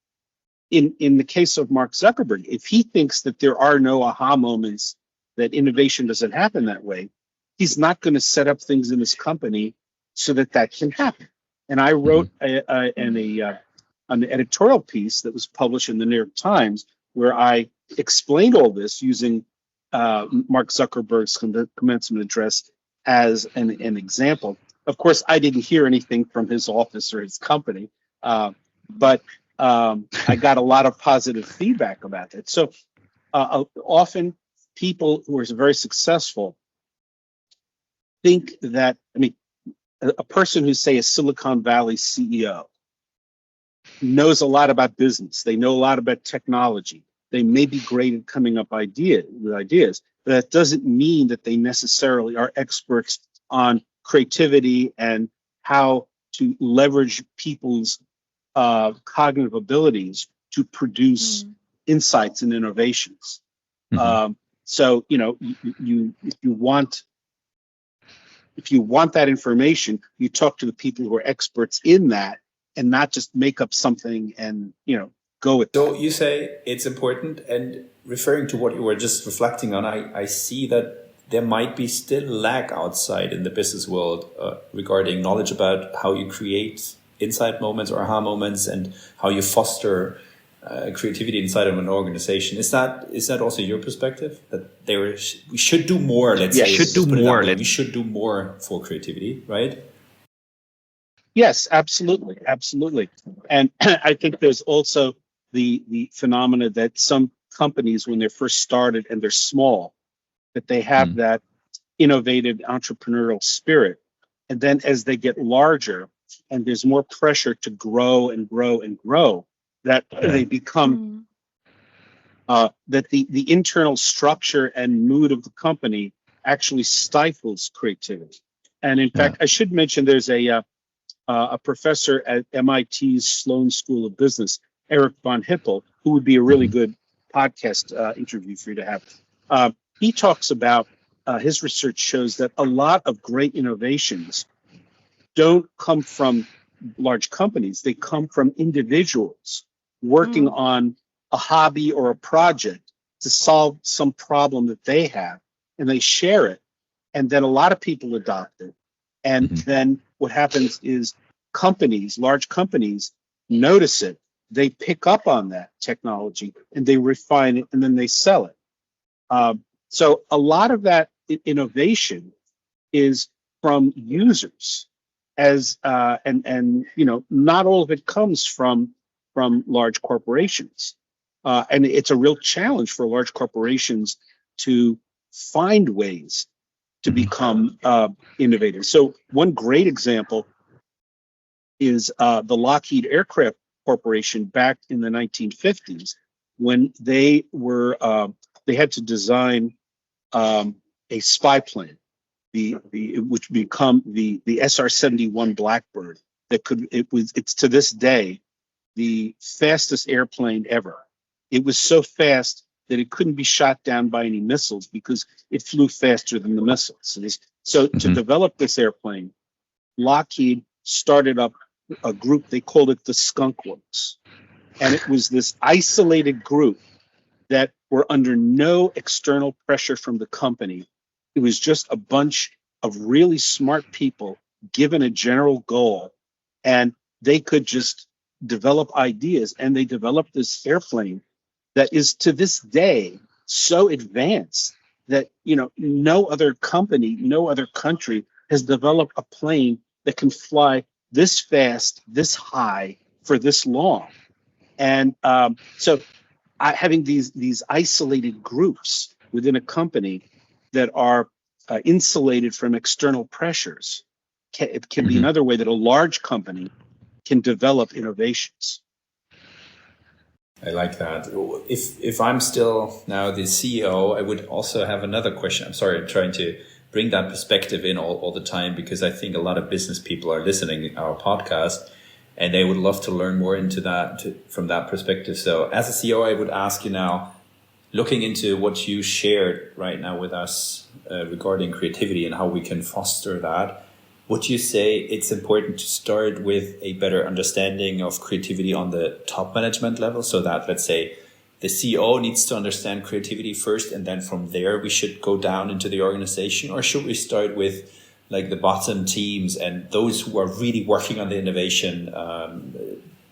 in the case of Mark Zuckerberg, if he thinks that there are no aha moments, that innovation doesn't happen that way, he's not going to set up things in his company so that can happen. And I wrote an editorial piece that was published in the New York Times where I explained all this using Mark Zuckerberg's commencement address as an example. Of course, I didn't hear anything from his office or his company, but I got a lot of positive feedback about it. So often people who are very successful think that, a person who's, say, a Silicon Valley CEO knows a lot about business. They know a lot about technology. They may be great at coming up with ideas, but that doesn't mean that they necessarily are experts on creativity and how to leverage people's cognitive abilities to produce insights and innovations. So, if you want that information, you talk to the people who are experts in that, and not just make up something and go with it. So you say it's important, and referring to what you were just reflecting on, I see that there might be still lack outside in the business world regarding knowledge about how you create insight moments or aha moments and how you foster creativity inside of an organization. Is that also your perspective, that we should do more? Let's say we should do more for creativity, right? Yes, absolutely, absolutely. And I think there's also the phenomena that some companies, when they're first started and they're small, that they have that innovative entrepreneurial spirit, and then as they get larger and there's more pressure to grow and grow and grow, that they become that the internal structure and mood of the company actually stifles creativity. And in fact, I should mention there's a professor at MIT's Sloan School of Business, Eric von Hippel, who would be a really good podcast interview for you to have. He talks about his research shows that a lot of great innovations don't come from large companies. They come from individuals working on a hobby or a project to solve some problem that they have, and they share it. And then a lot of people adopt it. And then what happens is companies, large companies, notice it. They pick up on that technology and they refine it, and then they sell it. So a lot of that innovation is from users, and not all of it comes from large corporations. And it's a real challenge for large corporations to find ways to become innovative. So one great example is the Lockheed Aircraft Corporation back in the 1950s, when they had to design a spy plane, which become the SR-71 Blackbird. It's to this day the fastest airplane ever. It was so fast that it couldn't be shot down by any missiles because it flew faster than the missiles. So to develop this airplane, Lockheed started up a group. They called it the Skunk Works. And it was this isolated group that were under no external pressure from the company. It was just a bunch of really smart people given a general goal, and they could just develop ideas. And they developed this airplane that is to this day so advanced that no other company, no other country has developed a plane that can fly this fast, this high, for this long. And having these isolated groups within a company that are insulated from external pressures can be another way that a large company can develop innovations. I like that. If I'm still now the CEO, I would also have another question. I'm sorry, I'm trying to bring that perspective in all the time, because I think a lot of business people are listening to our podcast and they would love to learn more into that from that perspective. So as a CEO, I would ask you now, looking into what you shared right now with us regarding creativity and how we can foster that, would you say it's important to start with a better understanding of creativity on the top management level, so that, let's say, the CEO needs to understand creativity first, and then from there we should go down into the organization? Or should we start with like the bottom teams and those who are really working on the innovation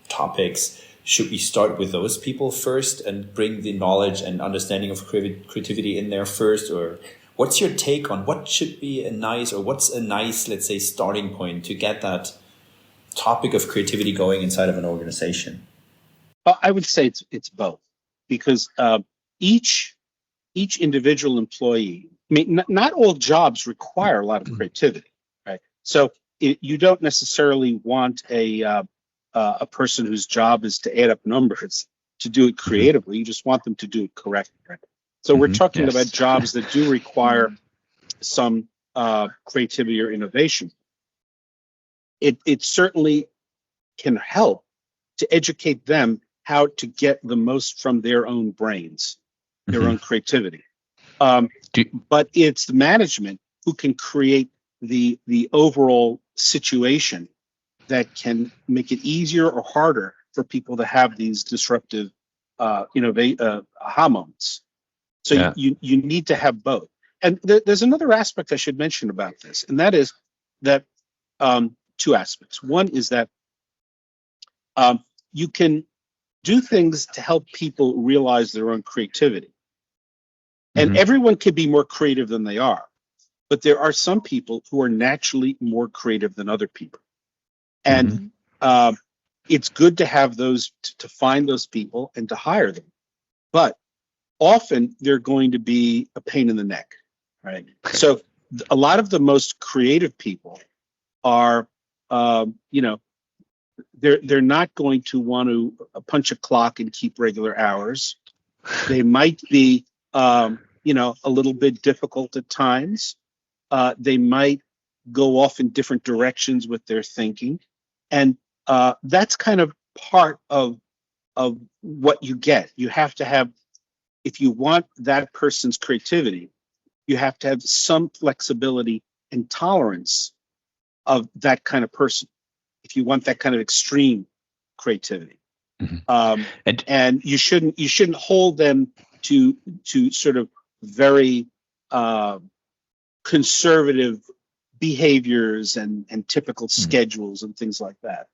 topics? Should we start with those people first and bring the knowledge and understanding of creativity in there first? Or what's your take on what should be what's a nice, let's say, starting point to get that topic of creativity going inside of an organization? I would say it's both, because each individual employee, I mean, not all jobs require a lot of creativity, right? So you don't necessarily want a person whose job is to add up numbers to do it creatively. You just want them to do it correctly, right? So we're talking about jobs that do require some creativity or innovation. It certainly can help to educate them how to get the most from their own brains, their own creativity. But it's the management who can create the overall situation that can make it easier or harder for people to have these disruptive aha moments. So you need to have both. And there's another aspect I should mention about this, and that is that two aspects. One is that you can do things to help people realize their own creativity. And everyone can be more creative than they are. But there are some people who are naturally more creative than other people. And it's good to have those, to find those people and to hire them. But often they're going to be a pain in the neck, right? So a lot of the most creative people are, they're not going to want to punch a clock and keep regular hours. They might be, a little bit difficult at times. They might go off in different directions with their thinking. And that's kind of part of what you get. You have to have, if you want that person's creativity, you have to have some flexibility and tolerance of that kind of person. If you want that kind of extreme creativity, and you shouldn't hold them to sort of very conservative behaviors and typical schedules and things like that.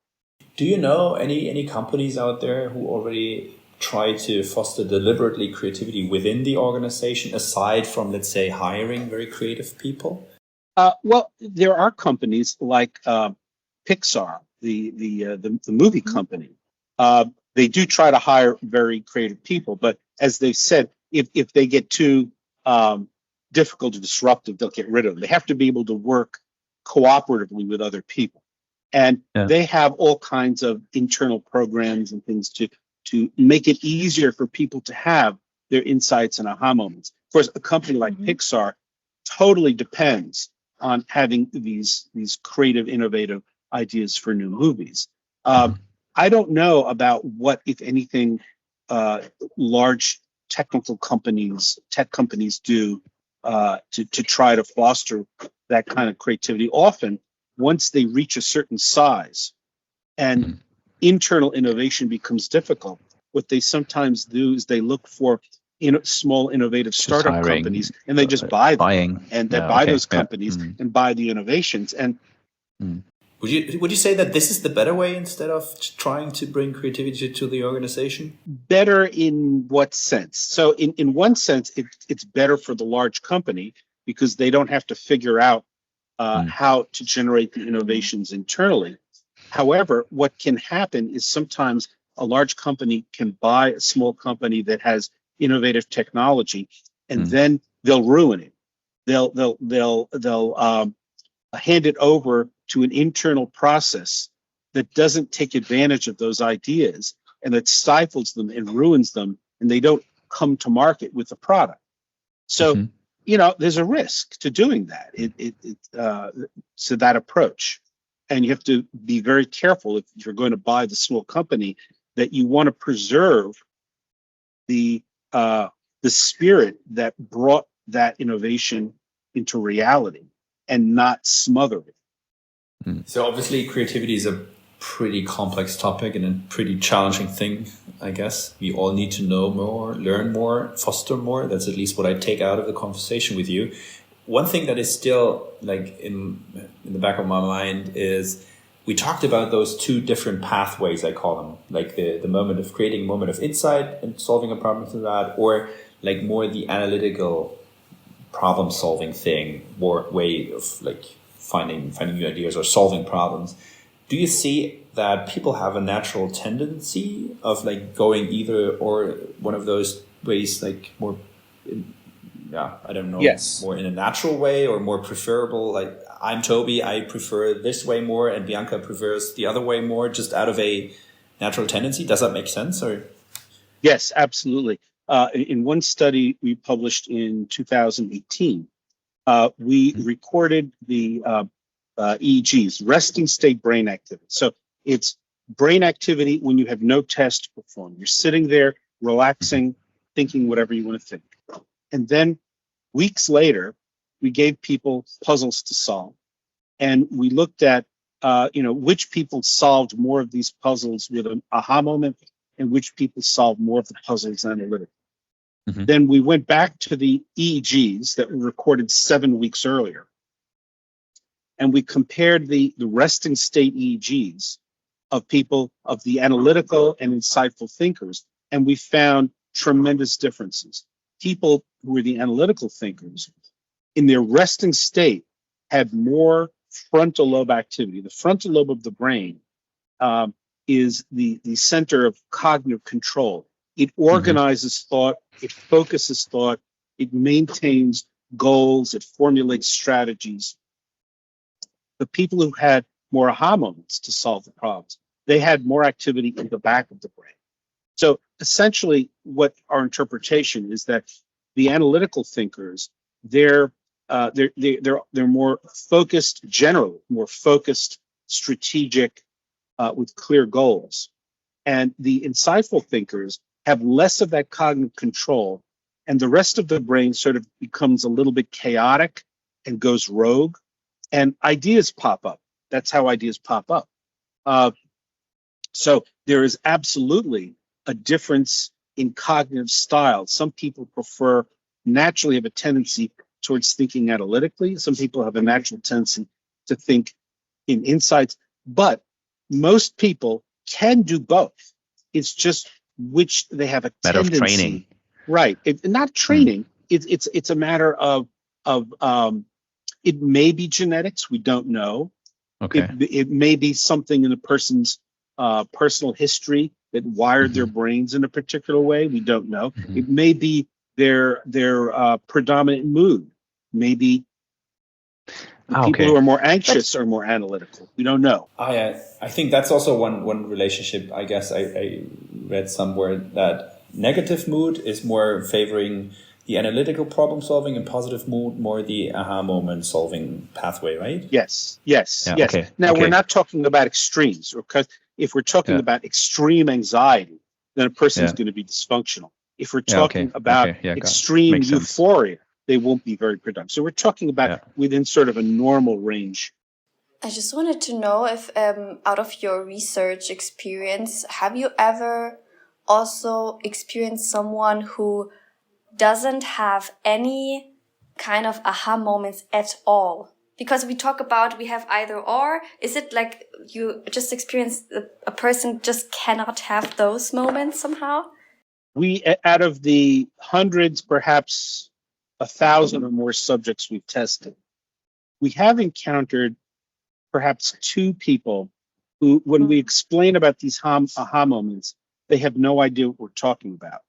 Do you know any companies out there who already try to foster deliberately creativity within the organization, aside from, let's say, hiring very creative people? Well, there are companies like Pixar, the movie company. They do try to hire very creative people, but as they've said, if they get too difficult or disruptive, they'll get rid of them. They have to be able to work cooperatively with other people. And they have all kinds of internal programs and things to make it easier for people to have their insights and aha moments. Of course, a company like Pixar totally depends on having these creative, innovative ideas for new movies. I don't know about what, if anything, large tech companies do to try to foster that kind of creativity. Often, once they reach a certain size and internal innovation becomes difficult, what they sometimes do is they look for small innovative startup companies, and they just buy them. They buy those companies and buy the innovations. And would you say that this is the better way instead of trying to bring creativity to the organization? Better in what sense? So in one sense, it's better for the large company because they don't have to figure out how to generate the innovations internally. However, what can happen is sometimes a large company can buy a small company that has innovative technology, and then they'll ruin it. They'll hand it over to an internal process that doesn't take advantage of those ideas, and that stifles them and ruins them, and they don't come to market with the product. So, there's a risk to doing that. To that approach, and you have to be very careful if you're going to buy the small company that you want to preserve the spirit that brought that innovation into reality and not smother it. So obviously creativity is a pretty complex topic and a pretty challenging thing, I guess. We all need to know more, learn more, foster more. That's at least what I take out of the conversation with you. One thing that is still like in the back of my mind is we talked about those two different pathways, I call them, like the moment of creating a moment of insight and solving a problem through that, or like more the analytical problem solving thing, more way of like finding new ideas or solving problems. Do you see that people have a natural tendency of like going either or one of those ways, like more, I don't know, more in a natural way or more preferable? Like I'm Toby, I prefer this way more, and Bianca prefers the other way more, just out of a natural tendency. Does that make sense? Or yes, absolutely. In one study we published in 2018, we recorded the EEGs, resting state brain activity. So it's brain activity when you have no test to perform. You're sitting there, relaxing, thinking whatever you want to think. And then weeks later, we gave people puzzles to solve. And we looked at, which people solved more of these puzzles with an aha moment and which people solved more of the puzzles analytically. Mhm. Then we went back to the EEGs that were recorded 7 weeks earlier, and we compared the resting state EEGs of people, of the analytical and insightful thinkers, and we found tremendous differences. People who were the analytical thinkers, in their resting state, had more frontal lobe activity. The frontal lobe of the brain is the center of cognitive control. It organizes thought, it focuses thought, it maintains goals, it formulates strategies. The people who had more aha moments to solve the problems, they had more activity in the back of the brain. So essentially, what our interpretation is that the analytical thinkers, they're more focused, generally more focused, strategic, with clear goals, and the insightful thinkers have less of that cognitive control, and the rest of the brain sort of becomes a little bit chaotic and goes rogue, and ideas pop up. That's how ideas pop up. So there is absolutely a difference in cognitive style. Some people naturally have a tendency towards thinking analytically. Some people have a natural tendency to think in insights, but most people can do both. It's just which they have a Matter of tendency. training. Right. Not training. It's a matter of it may be genetics. We don't know. Okay. It may be something in a person's personal history that wired their brains in a particular way. We don't know. It may be their predominant mood. Maybe the people who are more anxious are more analytical. We don't know. I think that's also one relationship. I guess I read somewhere that negative mood is more favoring the analytical problem solving, and positive mood more the aha moment solving pathway, right? Yes. Okay. Now, we're not talking about extremes, because if we're talking about extreme anxiety, then a person is going to be dysfunctional. If we're talking about extreme euphoria, they won't be very productive. So we're talking about within sort of a normal range. I just wanted to know if, out of your research experience, have you ever also experienced someone who doesn't have any kind of aha moments at all? Because we have either or. Is it like you just experience a person just cannot have those moments somehow? We, out of the hundreds, perhaps 1,000 or more subjects we've tested, we have encountered perhaps 2 people who, when we explain about these aha moments, they have no idea what we're talking about.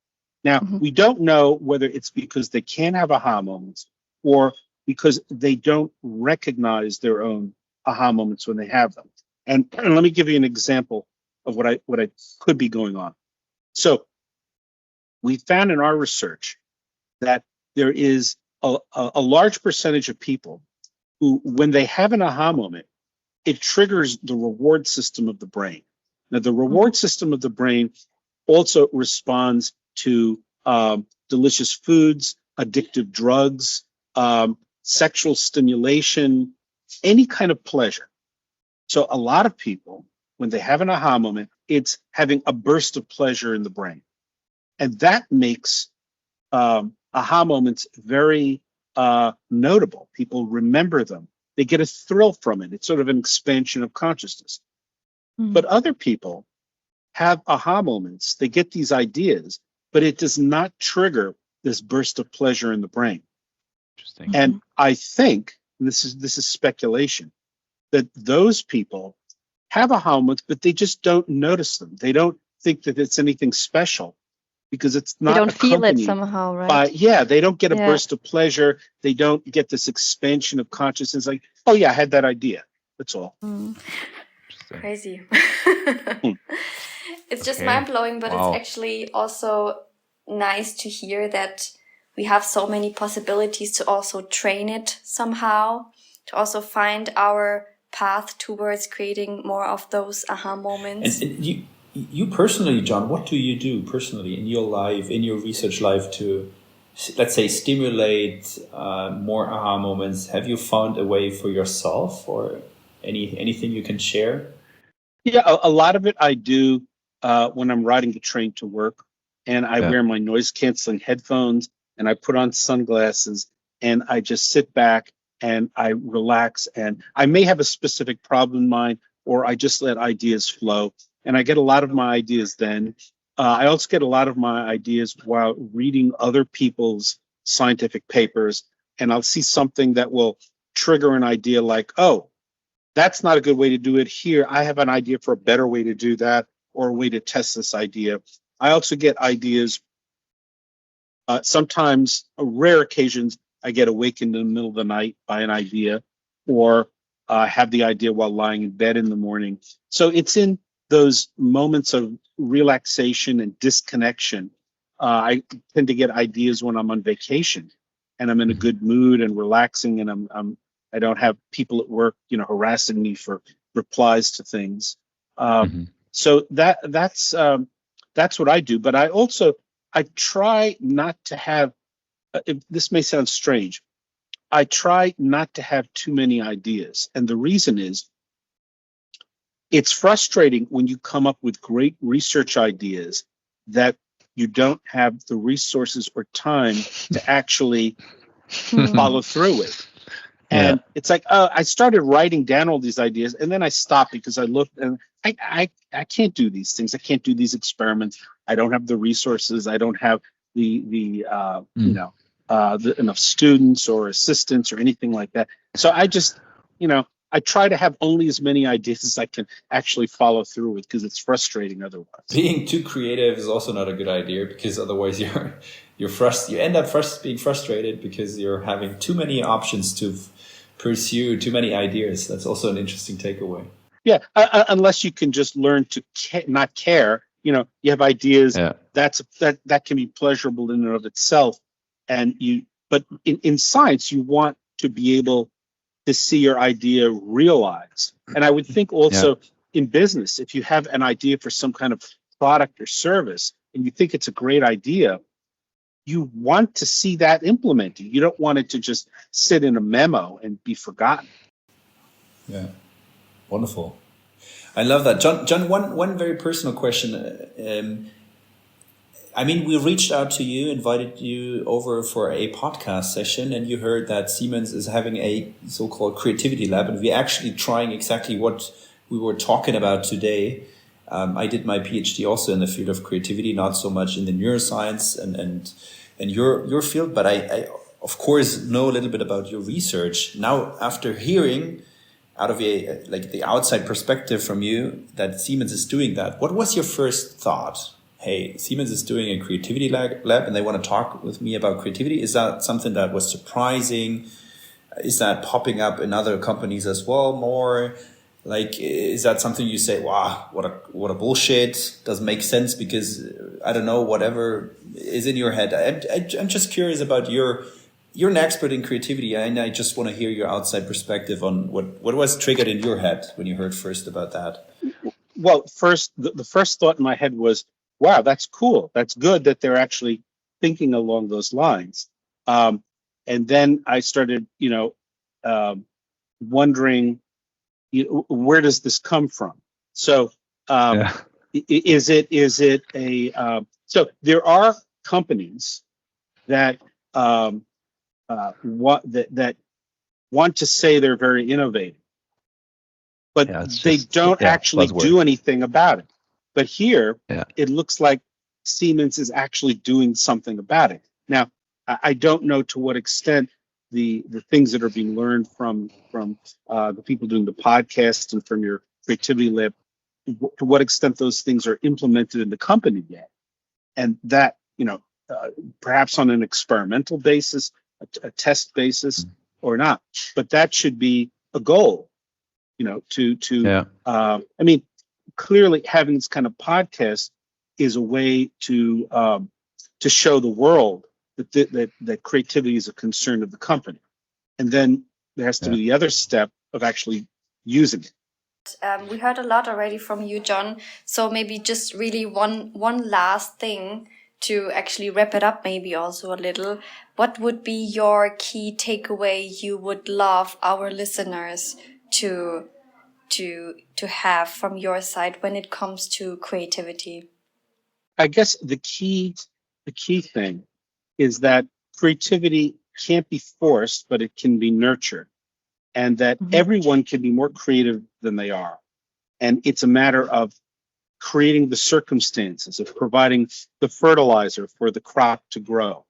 Now, we don't know whether it's because they can't have aha moments or because they don't recognize their own aha moments when they have them. And let me give you an example of what I could be going on. So we found in our research that there is a large percentage of people who, when they have an aha moment, it triggers the reward system of the brain. Now, the reward system of the brain also responds to delicious foods, addictive drugs, sexual stimulation, any kind of pleasure. So a lot of people, when they have an aha moment, it's having a burst of pleasure in the brain. And that makes aha moments very notable. People remember them. They get a thrill from it. It's sort of an expansion of consciousness. But other people have aha moments. They get these ideas, but it does not trigger this burst of pleasure in the brain. Interesting. And I think, and this is speculation, that those people have aha moments, but they just don't notice them. They don't think that it's anything special because it's not. They don't feel it accompanied somehow, right? they don't get a burst of pleasure. They don't get this expansion of consciousness. Like, oh yeah, I had that idea. That's all. Crazy. It's just mind-blowing, but it's actually also nice to hear that we have so many possibilities to also train it somehow, to also find our path towards creating more of those aha moments. And you personally, John, what do you do personally in your life, in your research life to, let's say, stimulate more aha moments? Have you found a way for yourself, or anything you can share? Yeah, a lot of it I do when I'm riding the train to work. and I wear my noise canceling headphones and I put on sunglasses and I just sit back and I relax, and I may have a specific problem in mind, or I just let ideas flow. And I get a lot of my ideas then. I also get a lot of my ideas while reading other people's scientific papers, and I'll see something that will trigger an idea like, oh, that's not a good way to do it. Here, I have an idea for a better way to do that, or a way to test this idea. I also get ideas. Sometimes, rare occasions, I get awakened in the middle of the night by an idea, or have the idea while lying in bed in the morning. So it's in those moments of relaxation and disconnection. I tend to get ideas when I'm on vacation and I'm in a good mood and relaxing, and I don't have people at work, harassing me for replies to things. So that's what I do. But I try not to have. This may sound strange. I try not to have too many ideas, and the reason is, it's frustrating when you come up with great research ideas that you don't have the resources or time to actually follow through with. And it's like, I started writing down all these ideas, and then I stopped because I looked and I can't do these things. I can't do these experiments. I don't have the resources. I don't have enough students or assistants or anything like that. So I just, I try to have only as many ideas as I can actually follow through with, because it's frustrating otherwise. Being too creative is also not a good idea, because otherwise you end up being frustrated because you're having too many options to pursue, too many ideas. That's also an interesting takeaway. Yeah, unless you can just learn to not care. You have ideas that can be pleasurable in and of itself, but in science you want to be able to see your idea realized. And I would think also in business, if you have an idea for some kind of product or service and you think it's a great idea, you want to see that implemented. You don't want it to just sit in a memo and be forgotten. Yeah, wonderful. I love that. John, one very personal question. We reached out to you, invited you over for a podcast session, and you heard that Siemens is having a so-called creativity lab, and we're actually trying exactly what we were talking about today. I did my PhD also in the field of creativity, not so much in the neuroscience and your field, but I of course know a little bit about your research. Now, after hearing out of the outside perspective from you that Siemens is doing that, what was your first thought? Hey, Siemens is doing a creativity lab and they want to talk with me about creativity. Is that something that was surprising? Is that popping up in other companies as well more? Is that something you say, wow, what a bullshit, doesn't make sense because, I don't know, whatever is in your head. I'm just curious about you're an expert in creativity, and I just want to hear your outside perspective on what was triggered in your head when you heard first about that. Well, the first thought in my head was, wow, that's cool. That's good that they're actually thinking along those lines. And then I started, wondering, where does this come from? So, is it a? So there are companies that want to say they're very innovative, but they don't actually do anything about it. But here, it looks like Siemens is actually doing something about it. Now, I don't know to what extent the things that are being learned from the people doing the podcast and from your creativity lab, to what extent those things are implemented in the company yet. And that, perhaps on an experimental basis, a test basis or not. But that should be a goal, clearly having this kind of podcast is a way to show the world that creativity is a concern of the company. And then there has to be the other step of actually using it. We heard a lot already from you, John. So maybe just really one last thing to actually wrap it up, maybe also a little. What would be your key takeaway you would love our listeners to have from your side when it comes to creativity? I guess the key thing is that creativity can't be forced, but it can be nurtured, and that everyone can be more creative than they are. And it's a matter of creating the circumstances, of providing the fertilizer for the crop to grow.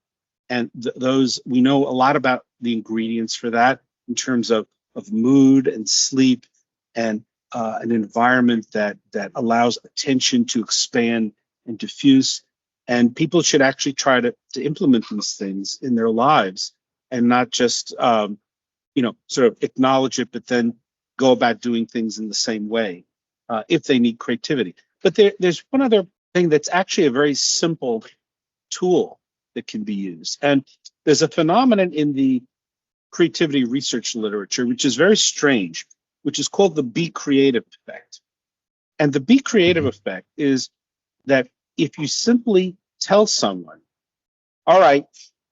And those, we know a lot about the ingredients for that in terms of mood and sleep and an environment that allows attention to expand and diffuse. And people should actually try to implement these things in their lives and not just, sort of acknowledge it, but then go about doing things in the same way if they need creativity. But there's one other thing that's actually a very simple tool that can be used. And there's a phenomenon in the creativity research literature, which is very strange, which is called the be creative effect. And the be creative effect is that if you simply tell someone, all right,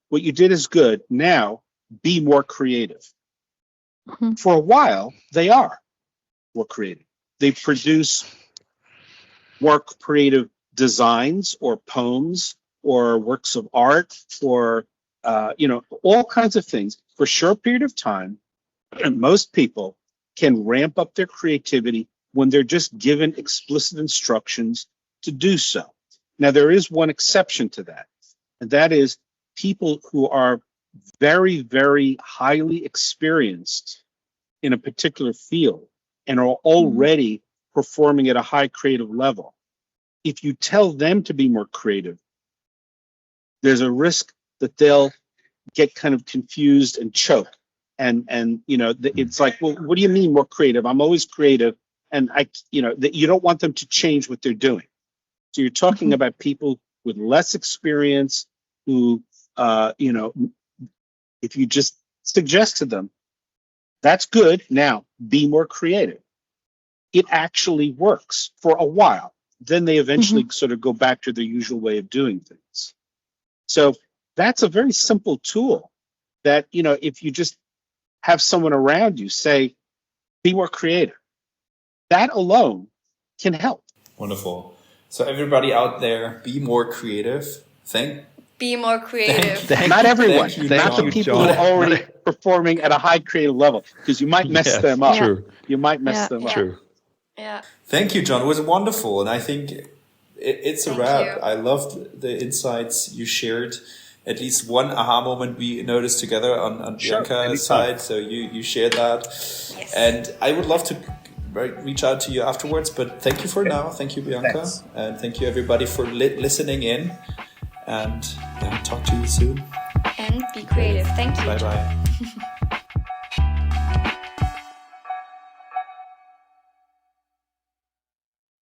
what you did is good, now be more creative. For a while, they are more creative. They produce more creative designs or poems or works of art or, all kinds of things for a short period of time. And most people can ramp up their creativity when they're just given explicit instructions to do so. Now, there is one exception to that, and that is people who are very, very highly experienced in a particular field and are already performing at a high creative level. If you tell them to be more creative, there's a risk that they'll get kind of confused and choke. And it's like, well, what do you mean more creative? I'm always creative. And that you don't want them to change what they're doing. So you're talking about people with less experience who, if you just suggest to them, that's good, now be more creative. It actually works for a while. Then they eventually sort of go back to their usual way of doing things. So that's a very simple tool that, if you just have someone around you say, be more creative, that alone can help. Wonderful. So everybody out there, be more creative. Be more creative. Not everyone. Thank you, Not the people who are already performing at a high creative level, because you might mess them up. True. You might mess them up. True. Yeah. Thank you, John. It was wonderful. And I think it's a Thank wrap. you. I loved the insights you shared. At least one aha moment we noticed together on Bianca's side. So you shared that. Yes. And I would love to reach out to you afterwards. But thank you for now. Thank you, Bianca. Thanks. And thank you, everybody, for listening in. And talk to you soon. And be creative. Thank you. Bye-bye.